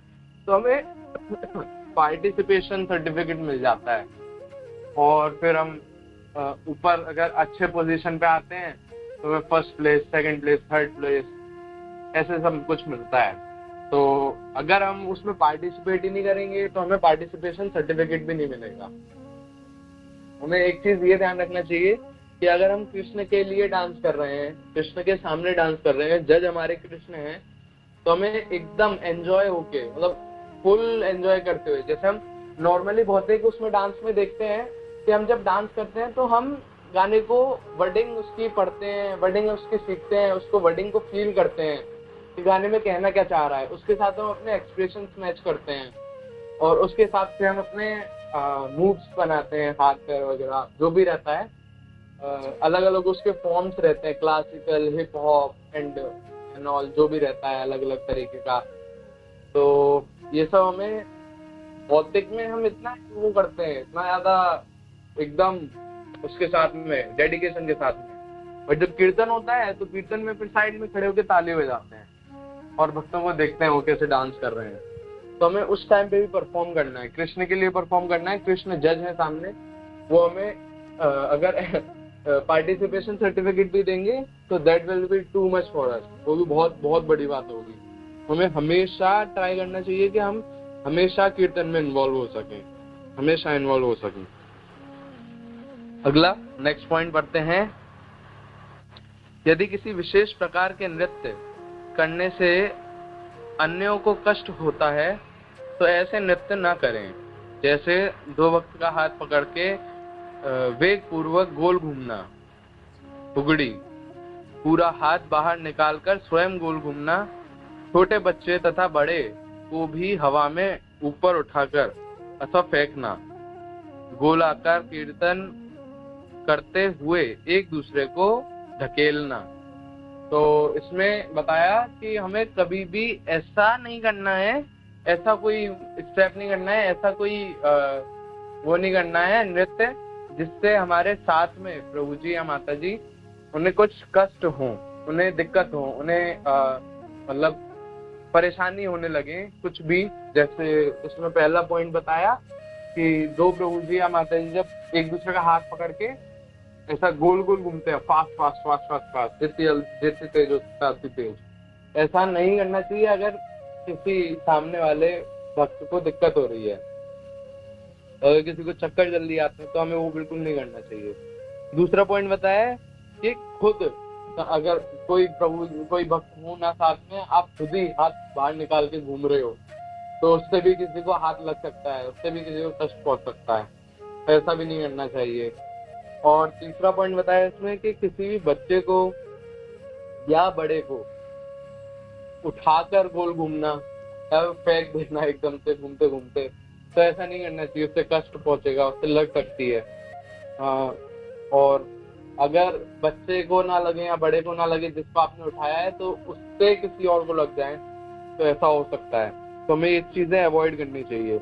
तो हमें पार्टिसिपेशन सर्टिफिकेट मिल जाता है। और फिर हम ऊपर अगर अच्छे पोजीशन पे आते हैं तो हमें first place, second place, third place, ऐसे सब कुछ मिलता है। तो अगर हम उसमें पार्टिसिपेट ही नहीं करेंगे तो हमें पार्टिसिपेशन सर्टिफिकेट भी नहीं मिलेगा। हमें एक चीज ये ध्यान रखना चाहिए कि अगर हम कृष्ण के लिए डांस कर रहे हैं, कृष्ण के सामने डांस कर रहे हैं, जज हमारे कृष्ण हैं, तो हमें एकदम एंजॉय होके, मतलब फुल एंजॉय करते हुए, जैसे हम नॉर्मली भौतिक उसमें डांस में देखते हैं कि हम जब डांस करते हैं तो हम गाने को वर्डिंग उसकी पढ़ते हैं, वर्डिंग उसकी सीखते हैं, उसको वर्डिंग को फील करते हैं कि गाने में कहना क्या चाह रहा है, उसके साथ हम अपने एक्सप्रेशंस मैच करते हैं और उसके हिसाब से हम अपने मूव्स बनाते हैं, हाथ पैर वगैरह जो भी रहता है। अलग अलग उसके फॉर्म्स रहते हैं, classical, hip hop and all, जो भी रहता है अलग अलग तरीके का। तो ये सब हमें भौतिक में हम इतना वो करते हैं, इतना ज्यादा एकदम उसके साथ में डेडिकेशन के साथ में। और जब कीर्तन होता है तो कीर्तन में फिर साइड में खड़े होकर ताली बजाते हैं और भक्तों को देखते हैं वो कैसे डांस कर रहे हैं। तो हमें उस टाइम पे भी परफॉर्म करना है, कृष्ण के लिए परफॉर्म करना है। कृष्ण जज है सामने, वो हमें अगर पार्टिसिपेशन सर्टिफिकेट भी देंगे तो that will be too much for us, वो भी बहुत बहुत बड़ी बात होगी। हमें हमेशा ट्राई करना चाहिए कि हम हमेशा कीर्तन में इन्वॉल्व हो सकें, हमेशा इन्वॉल्व हो सकें। अगला नेक्स्ट पॉइंट पढ़ते हैं। यदि किसी विशेष प्रकार के नृत्य करने से अन्यों को कष्ट होता है तो ऐसे नृत्य न करें, जैसे दो वक्त का हाथ पकड़ के वेग पूर्वक गोल घूमना, उगड़ी, पूरा हाथ बाहर निकालकर स्वयं गोल घूमना, छोटे बच्चे तथा बड़े को भी हवा में ऊपर उठाकर अथवा फेंकना, गोलाकार कीर्तन करते हुए एक दूसरे को ढकेलना। तो इसमें बताया कि हमें कभी भी ऐसा नहीं करना है, ऐसा कोई स्टेप नहीं करना है, ऐसा कोई वो नहीं करना है नृत्य जिससे हमारे साथ में प्रभु जी या माता जी उन्हें कुछ कष्ट हो, उन्हें दिक्कत हो, उन्हें मतलब परेशानी होने लगे कुछ भी। जैसे उसमें पहला पॉइंट बताया कि दो प्रभु जी या माता जी जब एक दूसरे का हाथ पकड़ के ऐसा गोल गोल घूमते हैं, fast fast fast fast fast, जितनी तेज उतनी तेज, ऐसा नहीं करना चाहिए अगर किसी सामने वाले भक्त को दिक्कत हो रही है। अगर किसी को चक्कर जल्दी आते हैं तो हमें वो बिल्कुल नहीं करना चाहिए। दूसरा पॉइंट बताया कि खुद अगर कोई भक्त हो ना साथ में, आप खुद ही हाथ बाहर निकाल के घूम रहे हो तो उससे भी किसी को हाथ लग सकता है, उससे भी किसी को कष्ट पहुंच सकता है, ऐसा भी नहीं करना चाहिए। और तीसरा पॉइंट बताया इसमें कि किसी भी बच्चे को या बड़े को उठाकर गोल घूमना या फेंक देना एकदम से घूमते घूमते, तो ऐसा नहीं करना चाहिए, उससे कष्ट पहुंचेगा, उससे लग सकती है। और अगर बच्चे को ना लगे या बड़े को ना लगे जिसको आपने उठाया है, तो उससे किसी और को लग जाए तो ऐसा हो सकता है। तो हमें ये चीजें अवॉइड करनी चाहिए।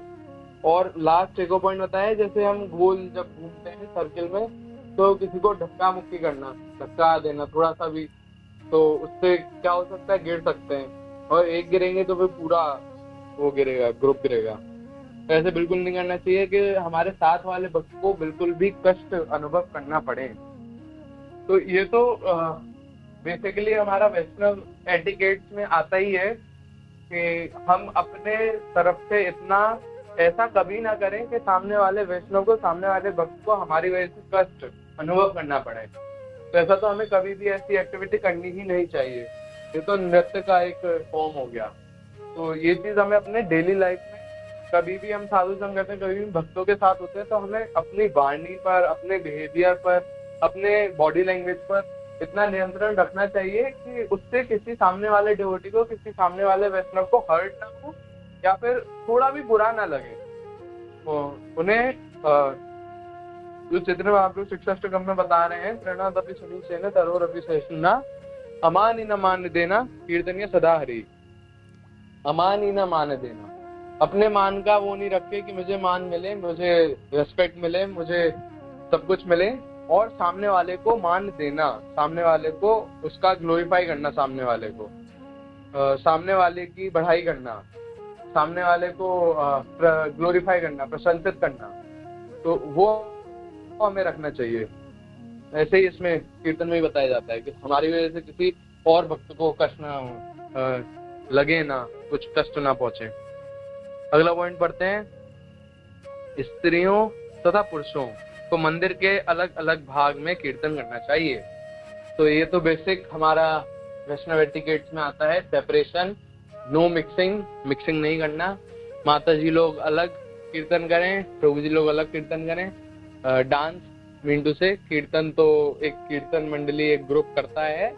और लास्ट एक पॉइंट बताया, जैसे हम गोल जब घूमते हैं सर्किल में तो किसी को धक्का मुक्की करना, धक्का देना थोड़ा सा भी, तो उससे क्या हो सकता है, गिर सकते हैं। और एक गिरेंगे तो फिर पूरा वो गिरेगा, ग्रुप गिरेगा। तो ऐसे बिल्कुल नहीं करना चाहिए कि हमारे साथ वाले भक्त को बिल्कुल भी कष्ट अनुभव करना पड़े। तो ये तो बेसिकली हमारा वैष्णव एटिकेट्स में आता ही है कि हम अपने तरफ से इतना ऐसा कभी ना करें कि सामने वाले वैष्णव को, सामने वाले भक्त को हमारी वजह से कष्ट अनुभव करना पड़े। तो ऐसा तो हमें कभी भी ऐसी एक्टिविटी करनी ही नहीं चाहिए। ये तो नृत्य का एक फॉर्म हो गया। तो ये चीज हमें अपने डेली लाइफ में कभी भी हम साधु संगत में, कभी भी भक्तों के साथ होते हैं, तो हमें अपनी वाणी पर, अपने बिहेवियर पर, अपने बॉडी लैंग्वेज पर इतना नियंत्रण रखना चाहिए कि उससे किसी सामने वाले डिवोटी को, किसी सामने वाले वैष्णव को हर्ट ना हो या फिर थोड़ा भी बुरा ना लगे। तो उन्हें जो चैतन्य महाप्रभु शिक्षाष्टकम में बता रहे हैं, प्रणतपि सुनीचेन तरोरपि सहिष्णुना अमानि न मान देना कीर्तनीय सदा हरि। अमानि न मान देना, अपने मान का वो नहीं रखे कि मुझे मान मिले, मुझे रेस्पेक्ट मिले, मुझे सब कुछ मिले, और सामने वाले को मान देना, सामने वाले को उसका ग्लोरीफाई करना, सामने वाले को सामने वाले की बढ़ाई करना, सामने वाले को ग्लोरीफाई करना, प्रशंसित करना, तो वो हमें रखना चाहिए। ऐसे ही इसमें कीर्तन में ही बताया जाता है कि हमारी वजह से किसी और भक्त को कष्ट ना हो, लगे ना, कुछ कष्ट ना पहुंचे। अगला पॉइंट पढ़ते हैं, स्त्रियों तथा पुरुषों को मंदिर के अलग अलग भाग में कीर्तन करना चाहिए। तो ये तो बेसिक हमारा वैष्णव एटिकेट्स में आता है, सेपरेशन, नो मिक्सिंग, मिक्सिंग नहीं करना। माता जी लोग अलग कीर्तन करें, प्रभु जी लोग अलग कीर्तन करें। डांस मिंटू से कीर्तन तो एक कीर्तन मंडली, एक ग्रुप करता है,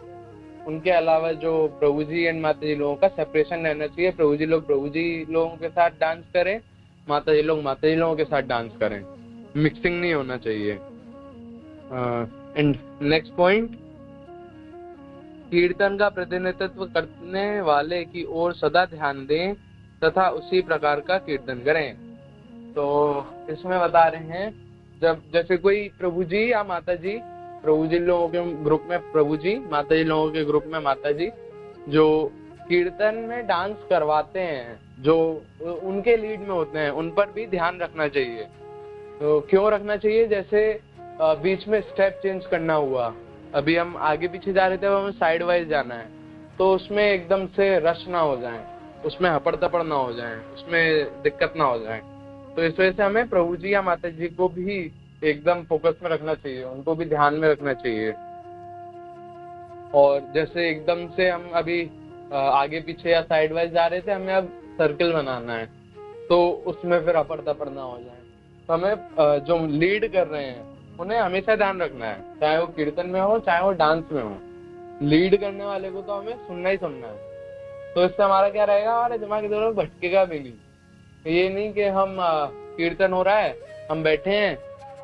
उनके अलावा जो प्रभु जी एंड माता जी लोगों का सेपरेशन रहना चाहिए। प्रभु जी लोगों के साथ डांस करें, माता जी लोगों के साथ डांस करें, मिक्सिंग नहीं होना चाहिए। एंड नेक्स्ट पॉइंट, कीर्तन का प्रतिनिधित्व करने वाले की ओर सदा ध्यान दें तथा उसी प्रकार का कीर्तन करें। तो इसमें बता रहे हैं, जब जैसे कोई प्रभु जी या माता जी, प्रभु जी लोगों के ग्रुप में प्रभु जी, माता जी लोगों के ग्रुप में माता जी, जो कीर्तन में डांस करवाते हैं, जो उनके लीड में होते हैं, उन पर भी ध्यान रखना चाहिए। तो क्यों रखना चाहिए? जैसे बीच में स्टेप चेंज करना हुआ, अभी हम आगे पीछे जा रहे थे, हमें साइड वाइज जाना है, तो उसमें एकदम से रश ना हो जाए, उसमें हपड़ तपड़ ना हो जाए, उसमें दिक्कत ना हो जाए। तो इस वजह से हमें प्रभु जी या माता जी को भी एकदम फोकस में रखना चाहिए, उनको भी ध्यान में रखना चाहिए। और जैसे एकदम से हम अभी आगे पीछे या साइड वाइज जा रहे थे, हमें अब सर्किल बनाना है, तो उसमें फिर हपड़ तपड़ ना हो जाए। तो हमें जो लीड कर रहे हैं उन्हें हमेशा ध्यान रखना है, चाहे वो कीर्तन में हो चाहे वो डांस में हो, लीड करने वाले को तो हमें सुनना ही सुनना है। तो इससे हमारा क्या रहेगा, हमारे दिमाग इधर भटकेगा भी नहीं। ये नहीं कि हम कीर्तन हो रहा है, हम बैठे हैं,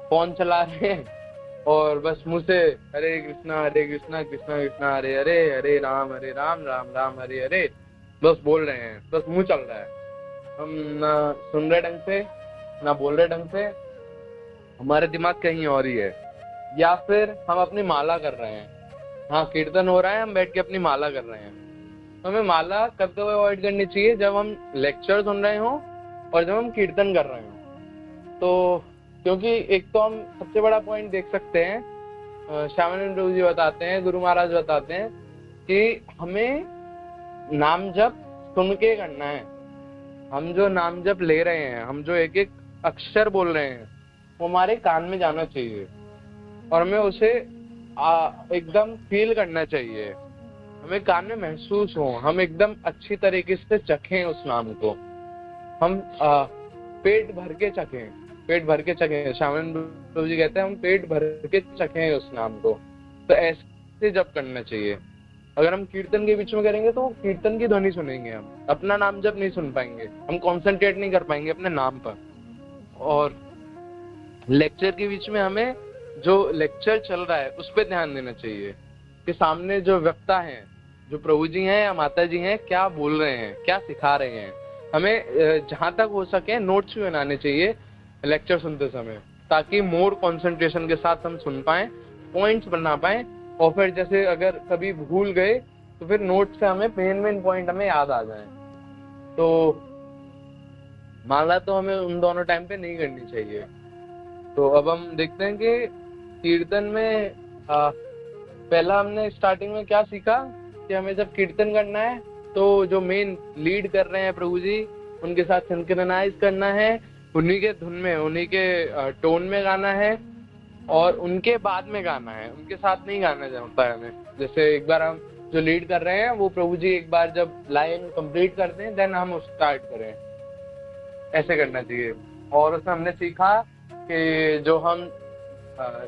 फोन चला रहे हैं और बस मुंह से हरे कृष्णा कृष्णा कृष्णा हरे हरे, हरे राम राम राम हरे हरे बस बोल रहे हैं, बस मुंह चल रहा है, हम ना सुन रहे ढंग से, ना बोल रहे ढंग से, हमारे दिमाग कहीं और ही है। या फिर हम अपनी माला कर रहे हैं, हाँ कीर्तन हो रहा है, हम बैठ के अपनी माला कर रहे हैं। तो हमें माला करते हुए अवॉइड करनी चाहिए जब हम लेक्चर सुन रहे हो और जब हम कीर्तन कर रहे हो। तो क्योंकि एक तो हम सबसे बड़ा पॉइंट देख सकते हैं, श्यामानंद प्रभु जी बताते हैं, गुरु महाराज बताते हैं कि हमें नाम जप सुन के करना है। हम जो नाम जप ले रहे हैं, हम जो एक एक अक्षर बोल रहे हैं, वो हमारे कान में जाना चाहिए और हमें उसे एकदम फील करना चाहिए, हमें कान में महसूस हो, हम एकदम अच्छी तरीके से चखें उस नाम को, हम पेट भर के चखें, पेट भर के चखें। श्यामानंद प्रभु जी कहते हैं हम पेट भर के चखें उस नाम को। तो ऐसे जप करना चाहिए। अगर हम कीर्तन के बीच में करेंगे तो कीर्तन की ध्वनि सुनेंगे, हम अपना नाम जप नहीं सुन पाएंगे, हम कॉन्सेंट्रेट नहीं कर पाएंगे अपने नाम पर। और लेक्चर के बीच में हमें जो लेक्चर चल रहा है उस पर ध्यान देना चाहिए कि सामने जो वक्ता हैं, जो प्रभु जी हैं या माता जी हैं, क्या बोल रहे हैं, क्या सिखा रहे हैं। हमें जहां तक हो सके नोट्स भी बनाने चाहिए लेक्चर सुनते समय, ताकि मोर कंसंट्रेशन के साथ हम सुन पाए, पॉइंट्स बना पाए, और फिर जैसे अगर कभी भूल गए तो फिर नोट से हमें मेन पॉइंट हमें याद आ जाए। तो माला तो हमें उन दोनों टाइम पे नहीं करनी चाहिए। तो अब हम देखते हैं कि कीर्तन में पहला हमने स्टार्टिंग में क्या सीखा कि हमें जब कीर्तन करना है तो जो मेन लीड कर रहे हैं प्रभु जी, उनके साथ सिंक्रोनाइज करना है, उन्हीं के धुन में, उन्हीं के टोन में गाना है और उनके बाद में गाना है, उनके साथ नहीं गाना होता है हमें। जैसे एक बार हम जो लीड कर रहे हैं वो प्रभु जी एक बार जब लाइन कंप्लीट कर दें देन हम स्टार्ट करें, ऐसे करना चाहिए। और उसमें हमने सीखा कि जो हम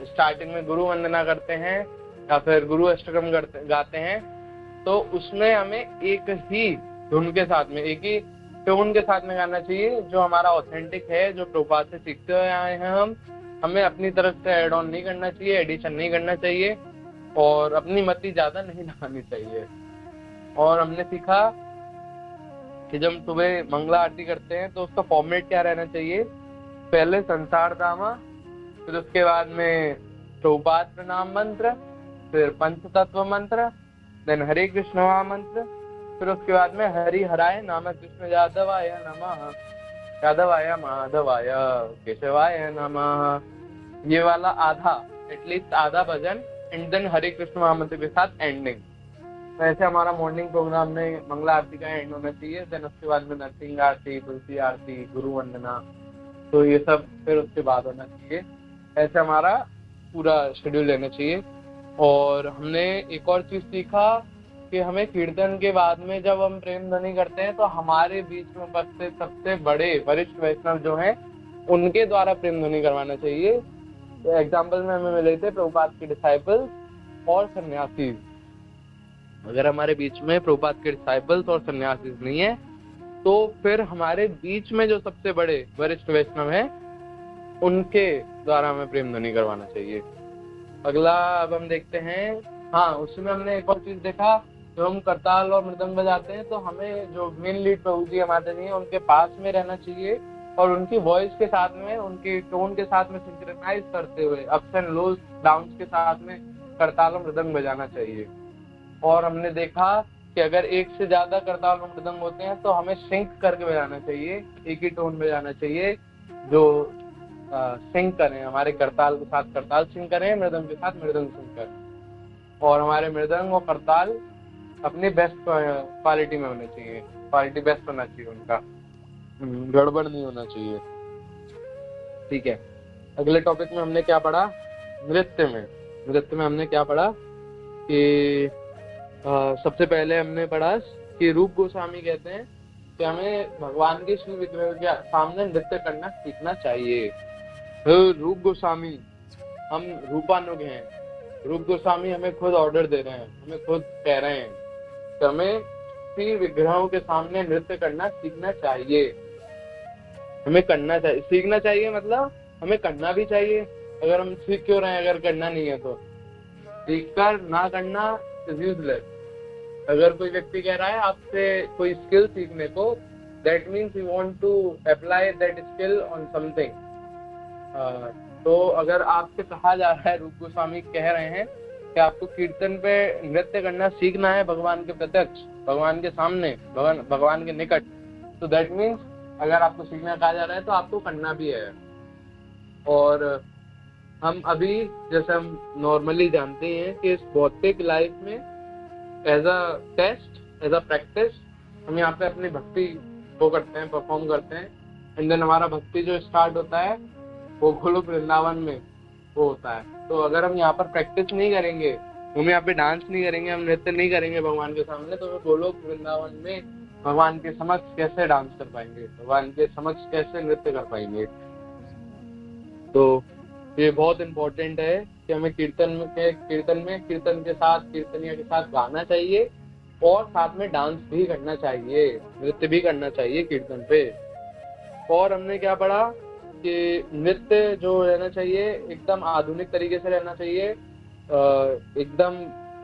स्टार्टिंग में गुरु वंदना करते हैं या फिर गुरु अष्टकम गाते हैं तो उसमें हमें एक ही धुन के साथ में, एक ही टोन के साथ में गाना चाहिए जो हमारा ऑथेंटिक है, जो प्रभुपाद से सीखते हुए आए हैं। हमें अपनी तरफ से एड ऑन नहीं करना चाहिए, एडिशन नहीं करना चाहिए और अपनी मति ज्यादा नहीं लगानी चाहिए। और हमने सीखा कि जब हम सुबह मंगला आरती करते हैं तो उसका फॉर्मेट क्या रहना चाहिए, पहले संसार धामा, फिर उसके बाद में प्रभुपाद प्रणाम मंत्र, फिर पंच तत्व मंत्र, देन हरे कृष्ण महामंत्र, फिर उसके बाद में हरि हराय नाम कृष्ण यादवाय नमः, यादवाय माधवाय केशवाय नमः, ये वाला आधा, एटलीस्ट आधा भजन एंड देन हरे कृष्ण महामंत्र के साथ एंडिंग। तो ऐसे हमारा मॉर्निंग प्रोग्राम में मंगला आरती का एंड होना चाहिए। देन उसके बाद में नरसिंह आरती, तुलसी आरती, गुरु वंदना, तो ये सब फिर उसके बाद होना चाहिए। ऐसे हमारा पूरा शेड्यूल रहना चाहिए। और हमने एक और चीज सीखा कि हमें कीर्तन के बाद में जब हम प्रेम ध्वनि करते हैं तो हमारे बीच में बसते सबसे बड़े वरिष्ठ वैष्णव जो हैं उनके द्वारा प्रेम ध्वनि करवाना चाहिए। तो एग्जाम्पल में हमें मिले थे प्रभुपाद के डिसाइपल्स और सन्यासी। अगर हमारे बीच में प्रभुपाद के डिसाइपल्स और सन्यासी नहीं है तो फिर हमारे बीच में जो सबसे बड़े वरिष्ठ वैष्णव हैं उनके द्वारा हमें प्रेम ध्वनि करवाना चाहिए। अगला अब हम देखते हैं, हाँ उसमें हमने एक और चीज देखा, जब हम करताल और मृदंग बजाते हैं तो हमें जो मेन लीड प्रभु जी हमारे नहीं है उनके पास में रहना चाहिए और उनकी वॉइस के साथ में, उनकी टोन के साथ में सिंक्रोनाइज करते हुए अप्स एंड लोज डाउन्स के साथ में करताल और मृदंग बजाना चाहिए। और हमने देखा कि अगर एक से ज्यादा करताल और मृदंग होते हैं तो हमें सिंक करके बजाना चाहिए, एक ही टोन बजाना चाहिए जो सिंक करें, हमारे करताल के साथ करताल सिंक करें, मृदंग के साथ मृदंग सिंक करें। और हमारे मृदंग और करताल अपनी बेस्ट क्वालिटी में होने चाहिए, क्वालिटी बेस्ट होना चाहिए उनका, गड़बड़ नहीं होना चाहिए। ठीक है, अगले टॉपिक में हमने क्या पढ़ा, नृत्य में हमने क्या पढ़ा कि सबसे पहले हमने पढ़ा कि रूप गोस्वामी कहते हैं कि हमें भगवान के श्री विग्रह के सामने नृत्य करना सीखना चाहिए। रूप गोस्वामी, हम रूपानुग हैं, रूप गोस्वामी हमें खुद ऑर्डर दे रहे हैं, हमें खुद कह रहे हैं कि हमें श्री विग्रहों के सामने नृत्य करना सीखना चाहिए। हमें करना चाहिए, सीखना चाहिए मतलब हमें करना भी चाहिए। अगर हम सीख क्यों रहे हैं अगर करना नहीं है तो? सीखकर ना करना इज यूजलेस। अगर कोई व्यक्ति कह रहा है आपसे कोई स्किल सीखने को, that means you want to apply that skill on something. तो अगर आपसे कहा जा रहा है, रूप गोस्वामी कह रहे हैं कि आपको कीर्तन पे नृत्य करना सीखना है भगवान के प्रत्यक्ष, भगवान के सामने, भगवान के निकट, तो दैट मीन्स अगर आपको सीखना कहा जा रहा है तो आपको करना भी है। और हम अभी जैसे हम नॉर्मली जानते हैं कि इस भौतिक लाइफ में as a test, as a practice हम यहाँ पे अपनी भक्ति वो करते हैं, परफॉर्म करते हैं। एंड देन हमारा भक्ति जो स्टार्ट होता है वो गोलोक वृंदावन में वो होता है। तो अगर हम यहाँ पर प्रैक्टिस नहीं करेंगे, हम यहाँ पे डांस नहीं करेंगे, हम नृत्य नहीं करेंगे भगवान के सामने, तो हम गोलोक वृंदावन में भगवान के समक्ष कैसे डांस कर पाएंगे, भगवान के समक्ष कैसे नृत्य कर पाएंगे? तो ये बहुत इम्पोर्टेंट है कि हमें कीर्तन के साथ, कीर्तनिया के साथ गाना चाहिए और साथ में डांस भी करना चाहिए, नृत्य भी करना चाहिए कीर्तन पे। और हमने क्या पढ़ा कि नृत्य जो रहना चाहिए एकदम आधुनिक तरीके से रहना चाहिए, एकदम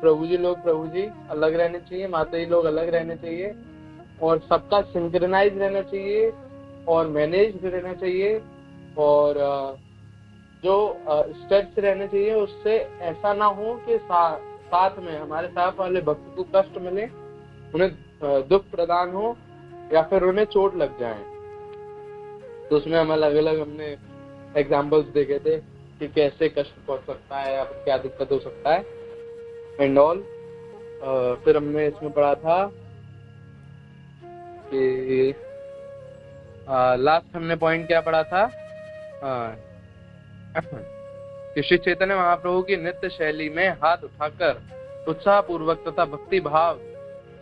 प्रभु जी अलग रहने चाहिए, माताजी लोग अलग रहने चाहिए और सबका सिंक्रोनाइज रहना चाहिए और मैनेज भी रहना चाहिए। और जो स्टेप्स रहने चाहिए उससे ऐसा ना हो कि साथ में हमारे साथ वाले भक्त को कष्ट मिले, उन्हें दुख प्रदान हो या फिर उन्हें चोट लग जाए। तो उसमें हम अलग अलग हमने एग्जाम्पल्स देखे थे कि कैसे कष्ट पहुंच सकता है या फिर क्या दिक्कत हो सकता है एंड ऑल। फिर हमने इसमें पढ़ा था कि लास्ट हमने पॉइंट क्या पढ़ा था कि श्री चैतन्य महाप्रभु की नृत्य शैली में हाथ उठाकर उत्साह पूर्वक तथा भक्ति भाव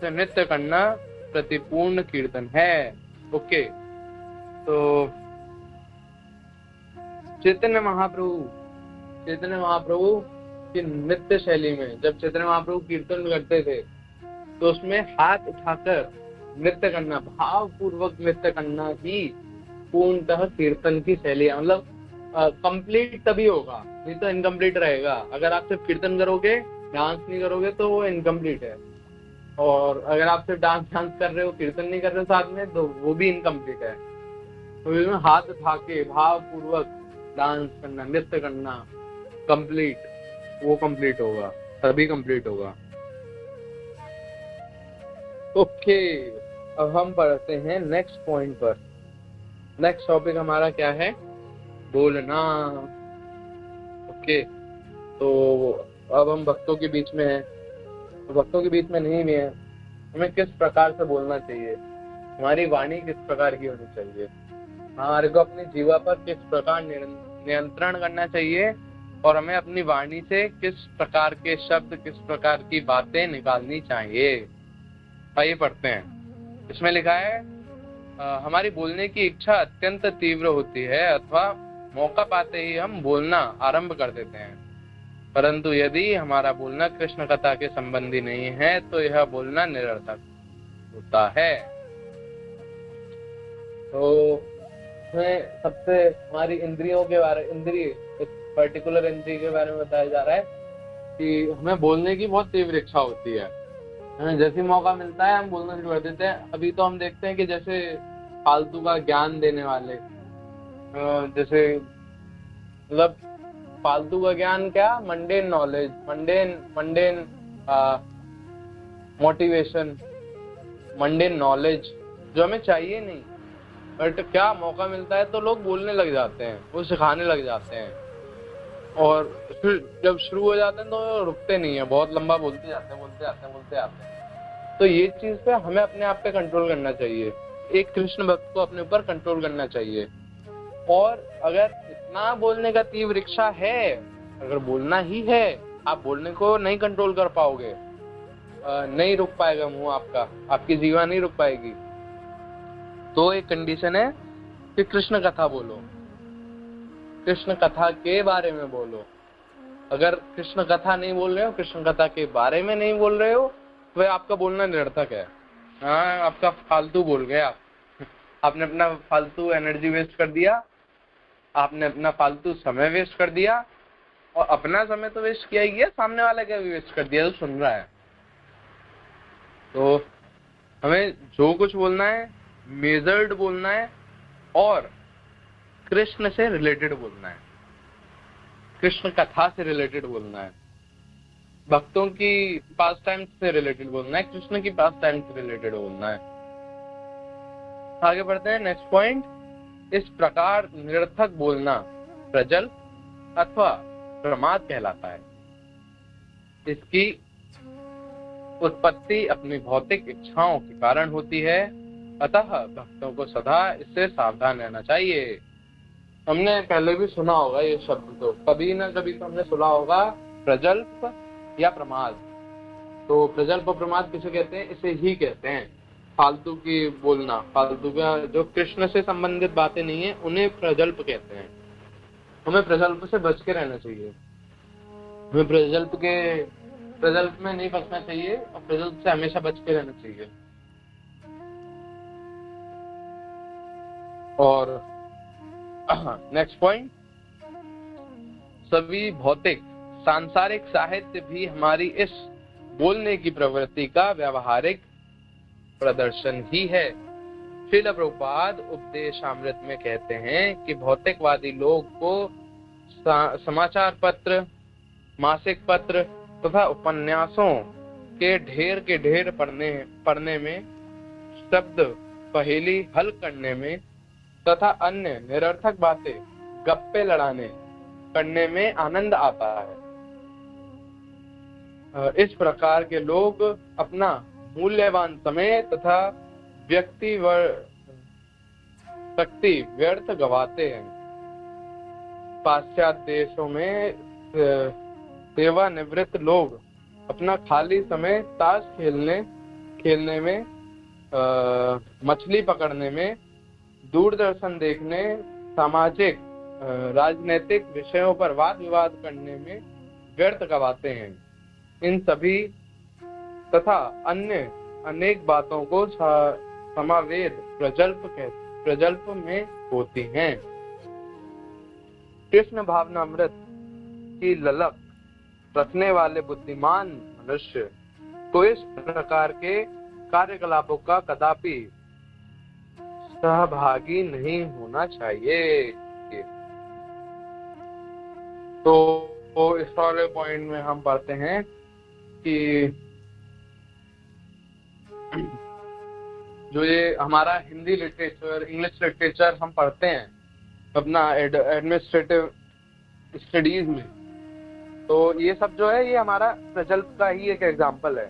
से नृत्य करना प्रतिपूर्ण कीर्तन है। ओके, तो चैतन्य महाप्रभु की नृत्य शैली में जब चैतन्य महाप्रभु कीर्तन करते थे तो उसमें हाथ उठाकर नृत्य करना, भाव पूर्वक नृत्य करना ही पूर्णतः कीर्तन की शैली है। मतलब कंप्लीट तभी होगा, नहीं तो इनकम्प्लीट रहेगा। अगर आप सिर्फ कीर्तन करोगे, डांस नहीं करोगे तो वो इनकम्प्लीट है। और अगर आप सिर्फ डांस कर रहे हो, कीर्तन नहीं कर रहे हो साथ में, तो वो भी इनकम्प्लीट है। तो इसमें हाथ उठा के भाव पूर्वक डांस करना, नृत्य करना कंप्लीट, वो कंप्लीट होगा, तभी कंप्लीट होगा। ओके, अब हम पढ़ते हैं नेक्स्ट पॉइंट पर। नेक्स्ट टॉपिक हमारा क्या है? बोलना। ओके, तो अब हम भक्तों के बीच में हैं, तो भक्तों के बीच में नहीं भी है, हमें किस प्रकार से बोलना चाहिए, हमारी वाणी किस प्रकार की होनी चाहिए, हमारे को अपनी जीवा पर किस प्रकार नियंत्रण करना चाहिए और हमें अपनी वाणी से किस प्रकार के शब्द, किस प्रकार की बातें निकालनी चाहिए। आइए पढ़ते हैं। इसमें लिखा है हमारी बोलने की इच्छा अत्यंत तीव्र होती है अथवा मौका पाते ही हम बोलना आरंभ कर देते हैं, परंतु यदि हमारा बोलना कृष्ण कथा के संबंधी नहीं है तो यह बोलना निरर्थक होता है। तो सबसे हमारी इंद्रियों के बारे, इस पर्टिकुलर इंद्रिय के बारे में बताया जा रहा है कि हमें बोलने की बहुत तीव्र इच्छा होती है। हमें जैसे मौका मिलता है हम बोलना शुरू कर देते हैं। अभी तो हम देखते हैं कि जैसे फालतू का ज्ञान देने वाले, जैसे मतलब फालतू का ज्ञान क्या, mundane knowledge, mundane motivation, mundane knowledge जो हमें चाहिए नहीं, बट क्या मौका मिलता है तो लोग बोलने लग जाते हैं, वो सिखाने लग जाते हैं, और फिर जब शुरू हो जाते हैं तो रुकते नहीं है, बहुत लंबा बोलते जाते हैं। तो ये चीज पे हमें अपने आप पे कंट्रोल करना चाहिए। एक कृष्ण भक्त को अपने ऊपर कंट्रोल करना चाहिए। और अगर इतना बोलने का तीव्र इच्छा है, अगर बोलना ही है, आप बोलने को नहीं कंट्रोल कर पाओगे, नहीं रुक पाएगा मुंह आपका, आपकी जीवा नहीं रुक पाएगी, तो एक कंडीशन है कि कृष्ण कथा बोलो, कृष्ण कथा के बारे में बोलो। अगर कृष्ण कथा नहीं बोल रहे हो, कृष्ण कथा के बारे में नहीं बोल रहे हो, तो आपका बोलना निरर्थक है। हाँ, आपका फालतू बोल गए आप, आपने अपना फालतू एनर्जी वेस्ट कर दिया, आपने अपना फालतू समय वेस्ट कर दिया, और अपना समय तो वेस्ट किया ही है, सामने वाले का भी वेस्ट कर दिया जो सुन रहा है। तो हमें जो कुछ बोलना है मेजर्ड बोलना है और कृष्ण से रिलेटेड बोलना है, कृष्ण कथा से रिलेटेड बोलना है, भक्तों की पास टाइम से रिलेटेड बोलना है, कृष्ण की पास टाइम से रिलेटेड बोलना है। आगे बढ़ते हैं। नेक्स्ट पॉइंट, इस प्रकार निरर्थक बोलना प्रजल्प अथवा प्रमाद कहलाता है। इसकी उत्पत्ति अपनी भौतिक इच्छाओं के कारण होती है, अतः भक्तों को सदा इससे सावधान रहना चाहिए। हमने पहले भी सुना होगा ये शब्द, तो कभी ना कभी तो हमने सुना होगा प्रजल्प या प्रमाद। तो प्रजल्प और प्रमाद किसे कहते हैं? इसे ही कहते हैं फालतू की बोलना, फालतू का जो कृष्ण से संबंधित बातें नहीं है उन्हें प्रजल्प कहते हैं। हमें प्रजल्प से बच के रहना चाहिए, हमें प्रजल्प में नहीं फंसना चाहिए और प्रजल्प से हमेशा बच के रहना चाहिए। और नेक्स्ट पॉइंट, सभी भौतिक सांसारिक साहित्य भी हमारी इस बोलने की प्रवृत्ति का व्यावहारिक प्रदर्शन ही है। श्रील प्रभुपाद उपदेशामृत में कहते हैं कि भौतिकवादी लोग को समाचार पत्र, मासिक पत्र तथा उपन्यासों के ढेर पढ़ने में, शब्द पहेली हल करने में तथा अन्य निरर्थक बातें, गप्पे लड़ाने करने में आनंद आता है। इस प्रकार के लोग अपना मूल्यवान समय तथा व्यक्ति व शक्ति व्यर्थ गवाते हैं। पाश्चात्य देशों में सेवानिवृत्त लोग अपना खाली समय ताश खेलने में, मछली पकड़ने में, दूरदर्शन देखने, सामाजिक राजनीतिक विषयों पर वाद विवाद करने में व्यर्थ गवाते हैं। इन सभी तथा अन्य अनेक बातों को समावेद प्रजल्प में होती हैं। कृष्ण भावनामृत की ललक रखने वाले बुद्धिमान मनुष्य को इस प्रकार के कार्यकलापों का कदापि सहभागी नहीं होना चाहिए। तो इस वाले पॉइंट में हम पढ़ते हैं कि जो ये हमारा हिंदी लिटरेचर, इंग्लिश लिटरेचर हम पढ़ते हैं अपना एडमिनिस्ट्रेटिव स्टडीज में, तो ये सब जो है ये हमारा प्रजल्प का ही एक एग्जाम्पल है।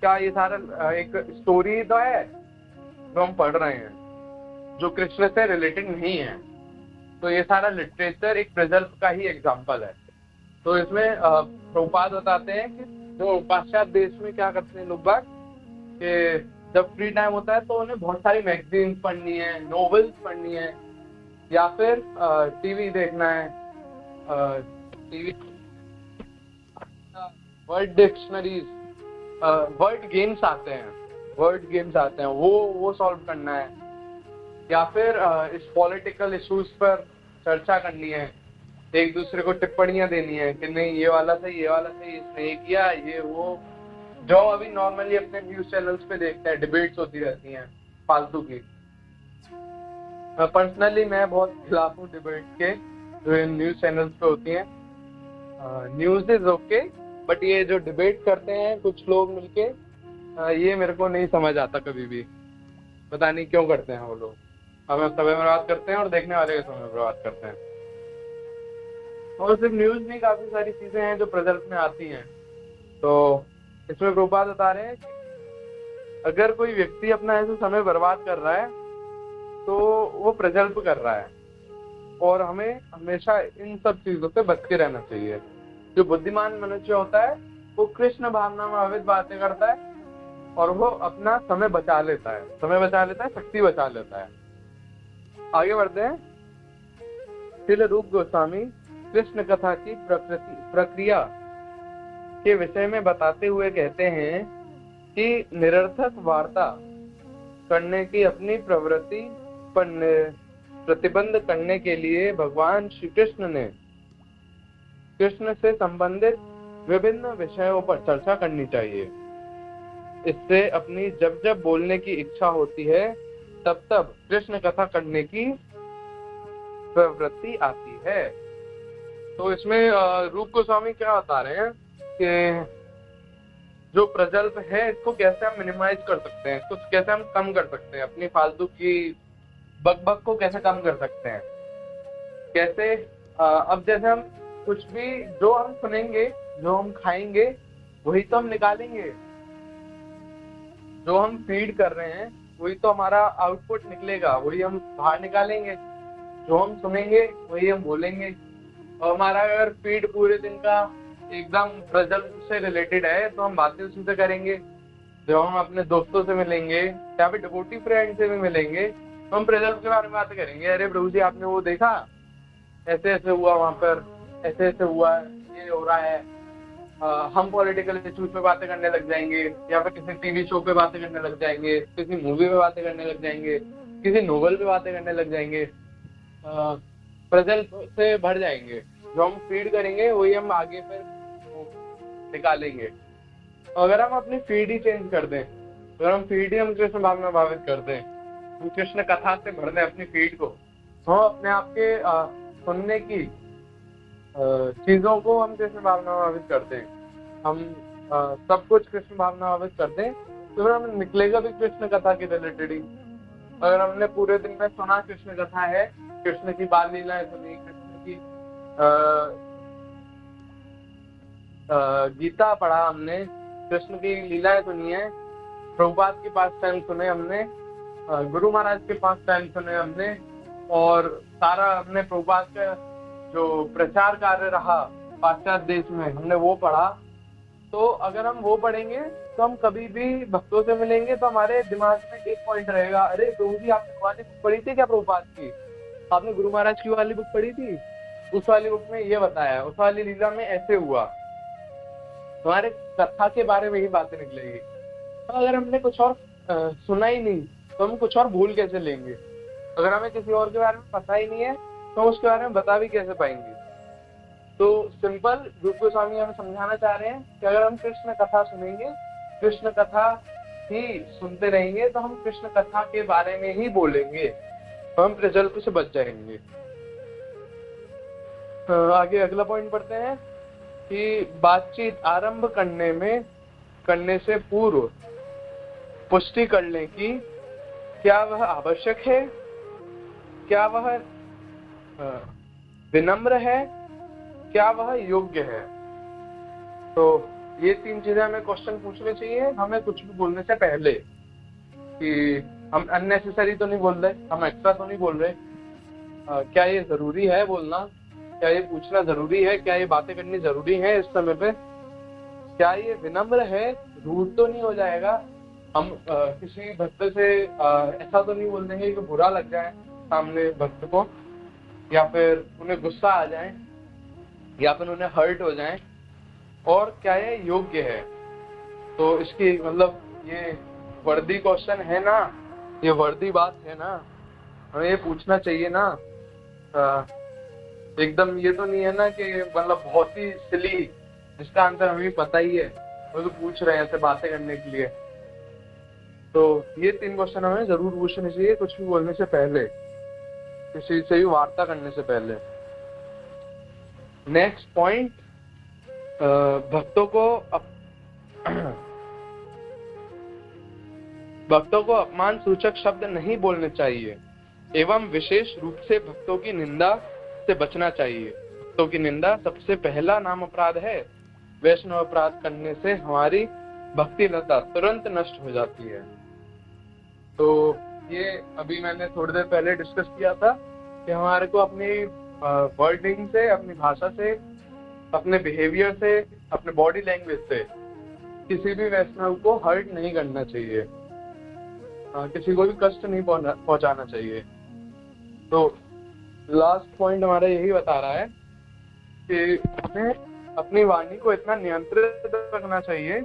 क्या ये सारा एक स्टोरी तो है जो हम पढ़ रहे हैं जो कृष्ण से रिलेटेड नहीं है, तो ये सारा लिटरेचर एक प्रजल्प का ही एग्जाम्पल है। तो इसमें प्रभुपाद बताते हैं कि जो पाश्चात्य देश में क्या करते हैं लोग बाग कि जब फ्री टाइम होता है तो उन्हें बहुत सारी मैगजीन पढ़नी है, नॉवेल्स पढ़नी है, या फिर टीवी देखना है, TV, word dictionaries, word games आते हैं वो सॉल्व करना है, या फिर इस पॉलिटिकल इश्यूज पर चर्चा करनी है, एक दूसरे को टिप्पणियां देनी है कि नहीं ये वाला सही, इसने ये किया, ये वो, जो अभी नॉर्मली अपने न्यूज चैनल्स पे देखते हैं, डिबेट्स होती रहती हैं फालतू की। पर्सनली मैं बहुत खिलाफ हूँ डिबेट के जो न्यूज चैनल्स पे होती हैं। न्यूज इज ओके, बट ये जो डिबेट करते हैं कुछ लोग मिलके, ये मेरे को नहीं समझ आता कभी भी, पता नहीं क्यों करते हैं वो लोग। हमें समय बर्बाद करते हैं और देखने वाले का समय बर्बाद करते हैं। और सिर्फ न्यूज में काफी सारी चीजें हैं जो प्रजल्प में आती हैं। तो इसमें प्रभुपाद बता रहे हैं कि अगर कोई व्यक्ति अपना ऐसा समय बर्बाद कर रहा है तो वो प्रजल्प कर रहा है, और हमें हमेशा इन सब चीजों से बच के रहना चाहिए। जो बुद्धिमान मनुष्य होता है वो कृष्ण भावना में अविद बातें करता है और वो अपना समय बचा लेता है, शक्ति बचा लेता है। आगे बढ़ते हैं। श्रील रूप गोस्वामी कृष्ण कथा की प्रक्रिया के विषय में बताते हुए कहते हैं कि निरर्थक वार्ता करने की अपनी प्रवृत्ति पर प्रतिबंध करने के लिए भगवान श्री कृष्ण ने कृष्ण से संबंधित विभिन्न विषयों पर चर्चा करनी चाहिए। इससे अपनी जब जब बोलने की इच्छा होती है तब तब कृष्ण कथा करने की प्रवृत्ति आती है। तो इसमें रूप गोस्वामी क्या बता रहे हैं कि जो प्रजल्प है इसको कैसे हम मिनिमाइज कर सकते हैं, इसको कैसे हम कम कर सकते हैं, अपनी फालतू की बकबक को कैसे कम कर सकते हैं, कैसे अब जैसे हम कुछ भी जो हम सुनेंगे, जो हम खाएंगे वही तो हम निकालेंगे, जो हम फीड कर रहे हैं वही तो हमारा आउटपुट निकलेगा, वही हम बाहर निकालेंगे, जो हम सुनेंगे वही हम बोलेंगे। और हमारा अगर फीड पूरे दिन का एकदम प्रजल्प से रिलेटेड है तो हम बातें उसी से करेंगे। जब हम अपने दोस्तों से मिलेंगे या फिर डिवोटी फ्रेंड से भी मिलेंगे तो हम प्रजल्प के बारे में बातें करेंगे। अरे प्रभु जी आपने वो देखा, ऐसे ऐसे हुआ, वहां पर ऐसे ऐसे हुआ, ये हो रहा है। हम पॉलिटिकल इश्यूज पे बातें करने लग जाएंगे, या फिर किसी टीवी शो पे बातें करने लग जाएंगे, किसी मूवी पे बातें करने लग जाएंगे, किसी नोवेल पे बातें करने लग जाएंगे, प्रजल्प से भर जाएंगे। जो हम फीड करेंगे वही हम आगे फिर निकालेंगे। अगर हम अपनी फीड ही चेंज कर दें, अगर हम फीड ही हम कृष्ण भावना भावित कर दें, हम कृष्ण कथा से भर दें अपनी फीड को, तो हम अपने आप के सुनने की चीजों को हम कृष्ण भावना भावित करते हैं, हम सब कुछ कृष्ण भावना भावित करते हैं, तो फिर हमें निकलेगा भी कृष्ण कथा के रिलेटेड ही। अगर हमने पूरे दिन में सुना कृष्ण कथा है, कृष्ण की बाल लीलाएं सुनी, कृष्ण की गीता पढ़ा हमने, कृष्ण की लीलाएं सुनी है, प्रभुपाद के पास टाइम सुने हमने, गुरु महाराज के पास टाइम सुने हमने, और सारा हमने प्रभुपाद का जो प्रचार कार्य रहा पाश्चात्य देश में हमने वो पढ़ा। तो अगर हम वो पढ़ेंगे तो हम कभी भी भक्तों से मिलेंगे तो हमारे दिमाग में एक पॉइंट रहेगा, अरे प्रभु जी आपने वाली बुक पढ़ी थी क्या प्रभुपाद की, आपने गुरु महाराज की वाली बुक पढ़ी थी, उस वाली बुक में ये बताया, उस वाली लीला में ऐसे हुआ। तुम्हारे कथा के बारे में ही बातें निकलेगी। तो अगर हमने कुछ और सुना ही नहीं तो हम कुछ और भूल कैसे लेंगे। अगर हमें किसी और के बारे में पता ही नहीं है तो हम उसके बारे में बता भी कैसे पाएंगे। तो सिंपल रूप गोस्वामी हमें समझाना चाह रहे हैं कि अगर हम कृष्ण कथा सुनेंगे, कृष्ण कथा ही सुनते रहेंगे तो हम कृष्ण कथा के बारे में ही बोलेंगे, तो हम प्रजल्प से बच जाएंगे। आगे अगला पॉइंट पढ़ते हैं कि बातचीत आरंभ करने से पूर्व पुष्टि कर लें कि क्या वह आवश्यक है, क्या वह विनम्र है, क्या वह योग्य है। तो ये तीन चीजें हमें क्वेश्चन पूछने चाहिए हमें कुछ भी बोलने से पहले, कि हम अननेसेसरी तो नहीं बोल रहे, हम एक्स्ट्रा तो नहीं बोल रहे, क्या ये जरूरी है बोलना, क्या ये पूछना जरूरी है, क्या ये बातें करनी जरूरी है इस समय पे, क्या ये विनम्र है, रूड तो नहीं हो जाएगा, हम किसी भक्त से ऐसा तो नहीं बोल देंगे कि बुरा लग जाए सामने भक्त को, या फिर उन्हें गुस्सा आ जाए, या फिर उन्हें हर्ट हो जाए, और क्या ये योग्य है। तो इसकी मतलब ये वर्दी क्वेश्चन है ना, ये वर्दी बात है ना, हमें ये पूछना चाहिए ना। एकदम ये तो नहीं है ना कि मतलब बहुत ही सिली जिसका आंसर हमें पता ही है वो तो पूछ रहे हैं ऐसे बातें करने के लिए। तो ये तीन क्वेश्चन हमें जरूर पूछने चाहिए कुछ भी बोलने से पहले, किसी से भी वार्ता करने से पहले। नेक्स्ट पॉइंट, भक्तों को अपमान सूचक शब्द नहीं बोलने चाहिए एवं विशेष रूप से भक्तों की निंदा से बचना चाहिए। भक्तों की निंदा सबसे पहला नाम अपराध है। वैष्णव अपराध करने से हमारी भक्ति लता तुरंत नष्ट हो जाती है। तो ये अभी मैंने थोड़ी देर पहले डिस्कस किया था कि हमारे को अपनी वर्डिंग से, अपनी भाषा से, अपने बिहेवियर से, अपने बॉडी लैंग्वेज से किसी भी वैष्णव को हर्ट नहीं करना चाहिए, किसी को भी कष्ट नहीं पहुंचाना चाहिए। तो लास्ट पॉइंट हमारा यही बता रहा है कि हमें अपनी वाणी को इतना नियंत्रित रखना चाहिए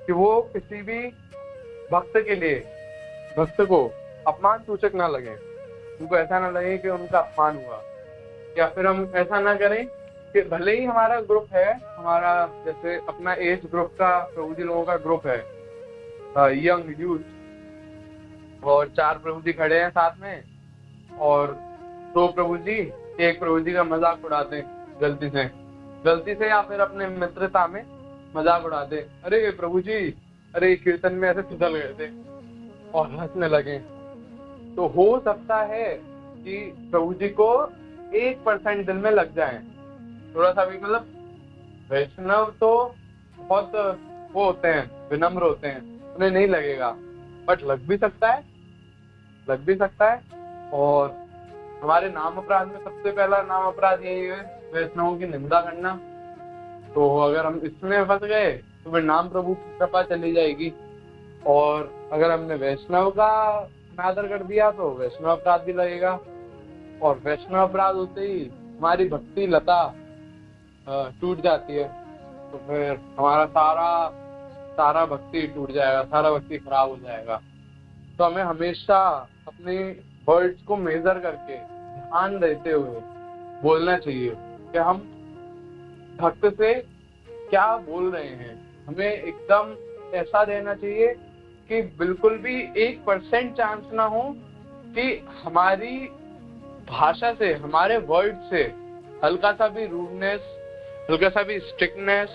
कि वो किसी भी भक्त को अपमान सूचक ना लगे, उनको ऐसा ना लगे कि उनका अपमान हुआ। या फिर हम ऐसा ना करें कि भले ही हमारा ग्रुप है, हमारा जैसे अपना एज ग्रुप का प्रभु जी लोगों का ग्रुप है, यंग यूथ, और 4 प्रभु जी खड़े हैं साथ में, और 2 प्रभु जी एक प्रभु जी का मजाक उड़ाते गलती से या फिर अपने मित्रता में मजाक उड़ाते, अरे प्रभु जी अरे कीर्तन में ऐसे फिसल गए थे, और हंसने लगे। तो हो सकता है कि प्रभु जी को 1% दिल में लग जाए, थोड़ा सा भी, मतलब वैष्णव तो बहुत वो होते हैं, विनम्र होते हैं, उन्हें नहीं लगेगा, बट लग भी सकता है। और हमारे नाम अपराध में सबसे पहला नाम अपराध यही है, वैष्णवों की निंदा करना। तो अगर हम इसमें फंस गए तो फिर नाम प्रभु की कृपा चली जाएगी, और अगर हमने वैष्णव का अनादर कर दिया तो वैष्णव अपराध भी लगेगा, और वैष्णव अपराध होते ही हमारी भक्ति लता टूट जाती है, तो फिर हमारा सारा भक्ति टूट जाएगा, सारा भक्ति खराब हो जाएगा। तो हमें हमेशा अपने वर्ड्स को मेजर करके ध्यान देते हुए बोलना चाहिए कि हम भक्त से क्या बोल रहे हैं। हमें एकदम ऐसा देना चाहिए कि बिल्कुल भी 1% चांस ना हो कि हमारी भाषा से, हमारे वर्ड से हल्का सा भी रूडनेस, हल्का सा भी स्ट्रिक्टनेस,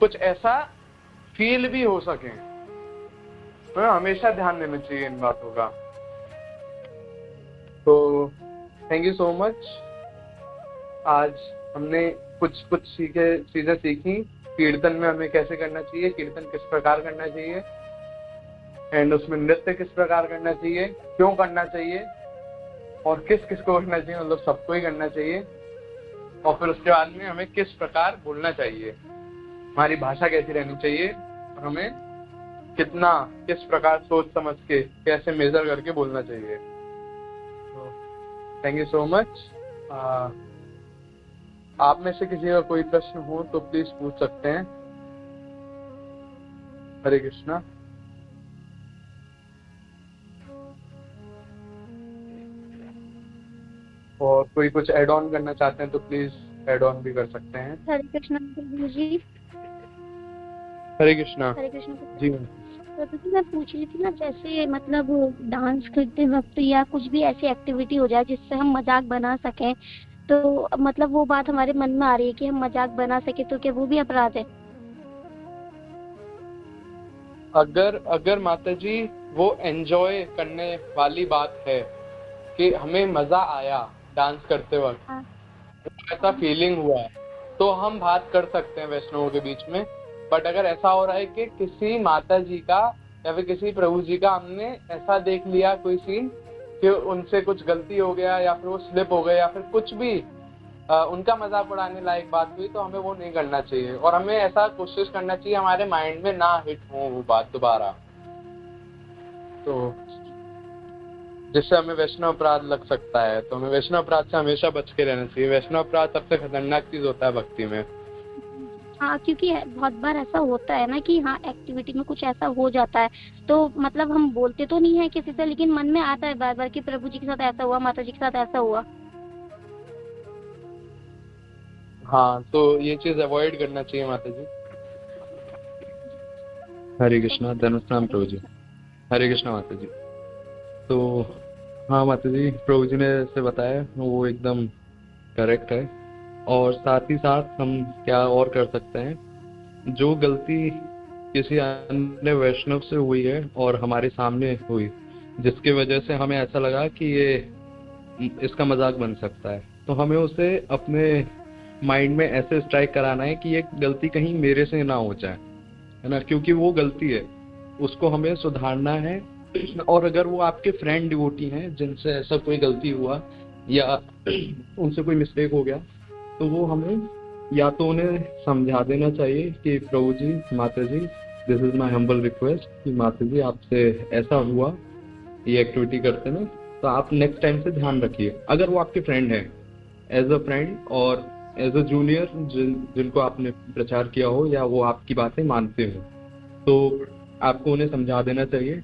कुछ ऐसा फील भी हो सके। तो हमेशा ध्यान देना चाहिए इन बातों का। तो थैंक यू सो मच। आज हमने कुछ कुछ चीजें सीखी। कीर्तन में हमें कैसे करना चाहिए, कीर्तन किस प्रकार करना चाहिए, एंड उसमें नृत्य किस प्रकार करना चाहिए, क्यों करना चाहिए, और किस किस को करना चाहिए, मतलब सबको ही करना चाहिए। और फिर उसके बाद में हमें किस प्रकार बोलना चाहिए, हमारी भाषा कैसी रहनी चाहिए, और हमें कितना किस प्रकार सोच समझ के कैसे मेजर करके बोलना चाहिए। Thank you so much. आप में से किसी का कोई प्रश्न हो तो प्लीज पूछ सकते हैं। हरे कृष्णा। और कोई कुछ ऐड ऑन करना चाहते हैं तो प्लीज ऐड ऑन भी कर सकते हैं। हरे कृष्णा प्रभु जी। हरे कृष्णा। हरे कृष्णा जी प्रभु जी, मैं पूछ रही थी ना, जैसे मतलब डांस करते वक्त या कुछ भी ऐसी एक्टिविटी हो जाए जिससे हम मजाक बना सकें, तो मतलब वो बात हमारे मन में आ रही है कि हम मजाक बना सके, तो क्या वो भी अपराध है? अगर माता जी वो एंजॉय करने वाली बात है कि हमें मजा आया डांस करते वक्त, हाँ, ऐसा फीलिंग हुआ है, तो हम बात कर सकते हैं वैष्णवों के बीच में। बट अगर ऐसा हो रहा है कि किसी माता जी का या फिर किसी प्रभु जी का हमने ऐसा देख लिया कोई सीन कि उनसे कुछ गलती हो गया या फिर वो स्लिप हो गए या फिर कुछ भी उनका मजाक उड़ाने लायक बात हुई, तो हमें वो नहीं करना चाहिए। और हमें ऐसा कोशिश करना चाहिए हमारे माइंड में ना हिट हो वो बात दोबारा, तो जिससे हमें वैष्णव अपराध लग सकता है। तो हमें वैष्णव अपराध से हमेशा बच के रहना चाहिए। वैष्णव अपराध सबसे खतरनाक चीज होता है भक्ति में। हाँ, क्योंकि बहुत बार ऐसा होता है ना कि हाँ, एक्टिविटी में कुछ ऐसा हो जाता है, तो मतलब हम बोलते तो नहीं है किसी से, लेकिन मन में आता है बार बार कि प्रभु जी के साथ ऐसा हुआ, माता जी के साथ ऐसा हुआ। हाँ, तो ये चीज अवॉइड करना चाहिए माता जी। हरे कृष्णा। धनुष प्रणाम प्रभु जी। हरे कृष्णा माता जी। तो हाँ माता जी, प्रभु जी ने जैसे बताया वो एकदम करेक्ट है। और साथ ही साथ हम क्या और कर सकते हैं, जो गलती किसी अन्य वैष्णव से हुई है और हमारे सामने हुई, जिसकी वजह से हमें ऐसा लगा कि ये इसका मजाक बन सकता है, तो हमें उसे अपने माइंड में ऐसे स्ट्राइक कराना है कि ये गलती कहीं मेरे से ना हो जाए, है ना, क्योंकि वो गलती है, उसको हमें सुधारना है। और अगर वो आपके फ्रेंड डिवोटी हैं जिनसे ऐसा कोई गलती हुआ या उनसे कोई मिस्टेक हो गया, तो वो हमें या तो उन्हें समझा देना चाहिए कि प्रभु जी, माता जी, this is my humble request कि माता जी आपसे ऐसा हुआ ये एक्टिविटी करते में, तो आप नेक्स्ट टाइम से ध्यान रखिए। अगर वो आपके फ्रेंड है, एज अ फ्रेंड और एज अ जूनियर जिनको आपने प्रचार किया हो या वो आपकी बातें मानते हो, तो आपको उन्हें समझा देना चाहिए।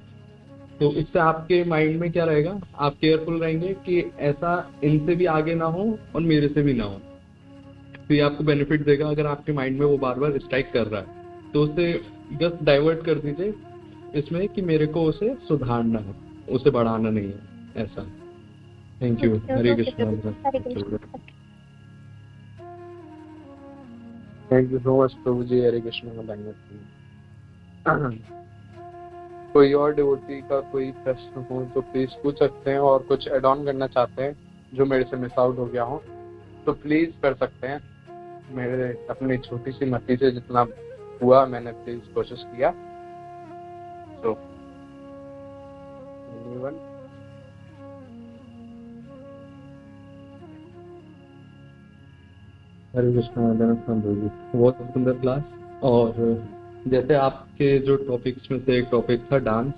तो इससे आपके माइंड में क्या रहेगा, आप केयरफुल रहेंगे कि ऐसा इनसे भी आगे ना हो और मेरे से भी ना हो। तो ये आपको बेनिफिट देगा। अगर आपके माइंड में वो बार बार स्ट्राइक कर रहा है तो उसे जस्ट डाइवर्ट कर दीजिए इसमें कि मेरे को उसे सुधारना है, उसे बढ़ाना नहीं है, ऐसा। Thank you. Hare okay Krishna. प्रभु जी, Hare Krishna. Thank you so much प्रभु जी। हरे कृष्णा। कोई और डिवोटी का कोई प्रश्न हो तो प्लीज पूछ सकते हैं, और कुछ एड ऑन करना चाहते हैं जो मेरे से मिस आउट हो गया हो तो प्लीज कर सकते हैं। मेरे अपनी छोटी सी मति से जितना हुआ मैंने प्लीज कोशिश किया। तो एनीवन? हरे कृष्णा। बहुत सुंदर क्लास। और जैसे आपके जो टॉपिक्स में से एक टॉपिक था डांस,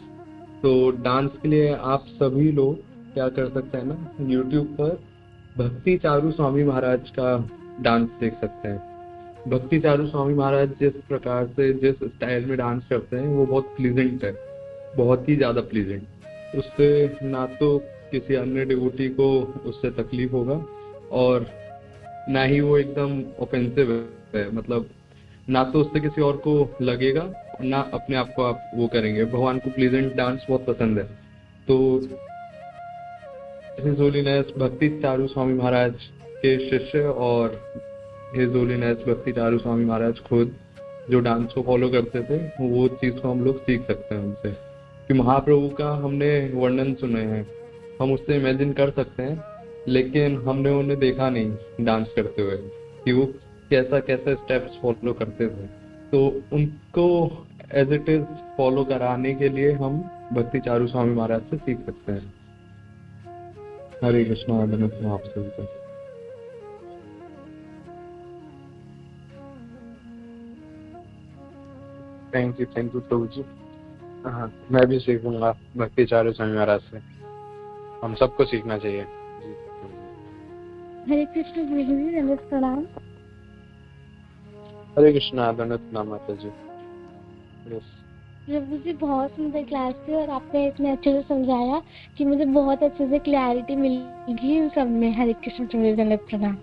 तो डांस के लिए आप सभी लोग क्या कर सकते हैं ना, यूट्यूब पर भक्ति चारू स्वामी महाराज का डांस देख सकते हैं। भक्ति चारू स्वामी महाराज जिस प्रकार से जिस स्टाइल में डांस करते हैं वो बहुत प्लीजेंट है, बहुत ही ज्यादा प्लीजेंट। उससे ना तो किसी अन्य डिवोटी को उससे तकलीफ होगा और ना ही वो एकदम ऑफेंसिव है, मतलब ना तो उससे किसी और को लगेगा और ना अपने आप को आप वो करेंगे। भगवान को प्लीजेंट डांस बहुत पसंद है। तो हिज होलीनेस भक्ति चारू स्वामी महाराज के शिष्य और हिज होलीनेस भक्ति चारू स्वामी महाराज खुद जो डांस को फॉलो करते थे, वो चीज को हम लोग सीख सकते हैं उनसे। कि महाप्रभु का हमने वर्णन सुने हैं हम उससे इमेजिन कर सकते हैं, लेकिन हमने उन्हें देखा नहीं डांस करते हुए कि वो कैसा कैसा स्टेप्स फॉलो करते थे। तो उनको एज इट इज फॉलो कराने के लिए हम भक्ति चारू स्वामी महाराज से सीख सकते हैं। हरे कृष्णा आनंद आपसे भी। थैंक यू प्रभु जी। हाँ, मैं भी सीखूंगा भक्ति चारू स्वामी महाराज से, हम सबको सीखना चाहिए जी। हरे कृष्ण प्रभु जी, दंडवत प्रणाम। हरे कृष्णा दंडवत प्रणाम माता जी। यस। प्रभु जी बहुत सुंदर क्लास थी और आपने इतने अच्छे से समझाया कि मुझे बहुत अच्छे से क्लैरिटी मिली इन सब में। हरे कृष्ण प्रभु जी, दंडवत प्रणाम।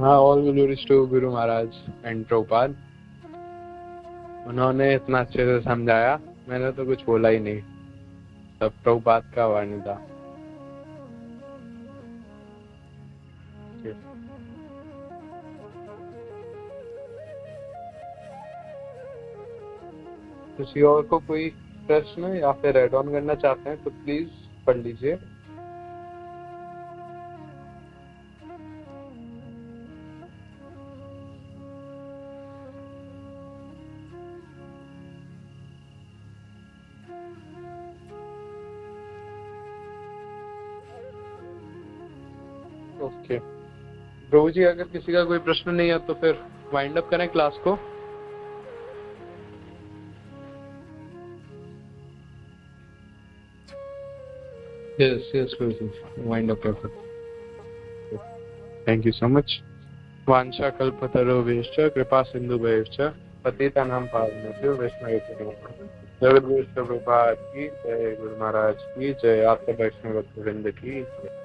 हाँ, all glories to Guru Maharaj and Prabhupada. उन्होंने इतना अच्छे से समझाया, मैंने तो कुछ बोला ही नहीं, सब प्रभुपाद का वाणी था। किसी और को कोई प्रश्न या फिर एड ऑन करना चाहते हैं तो प्लीज पढ़ लीजिए। ओके प्रभु जी, अगर किसी का कोई प्रश्न नहीं है तो फिर वाइंड अप करें क्लास को। यस प्रभु जी, वाइंड अप कर सकते। Thank you so much. वांछा कल्पतरुभ्यश्च कृपा सिन्धुभ्यश्च पतितानां पावनेभ्यो वैष्णवेभ्यो नमः। जगद्गुरु प्रभुपाद की जय, गुरु महाराज की जय, आपका वैष्णव वृंद की जय।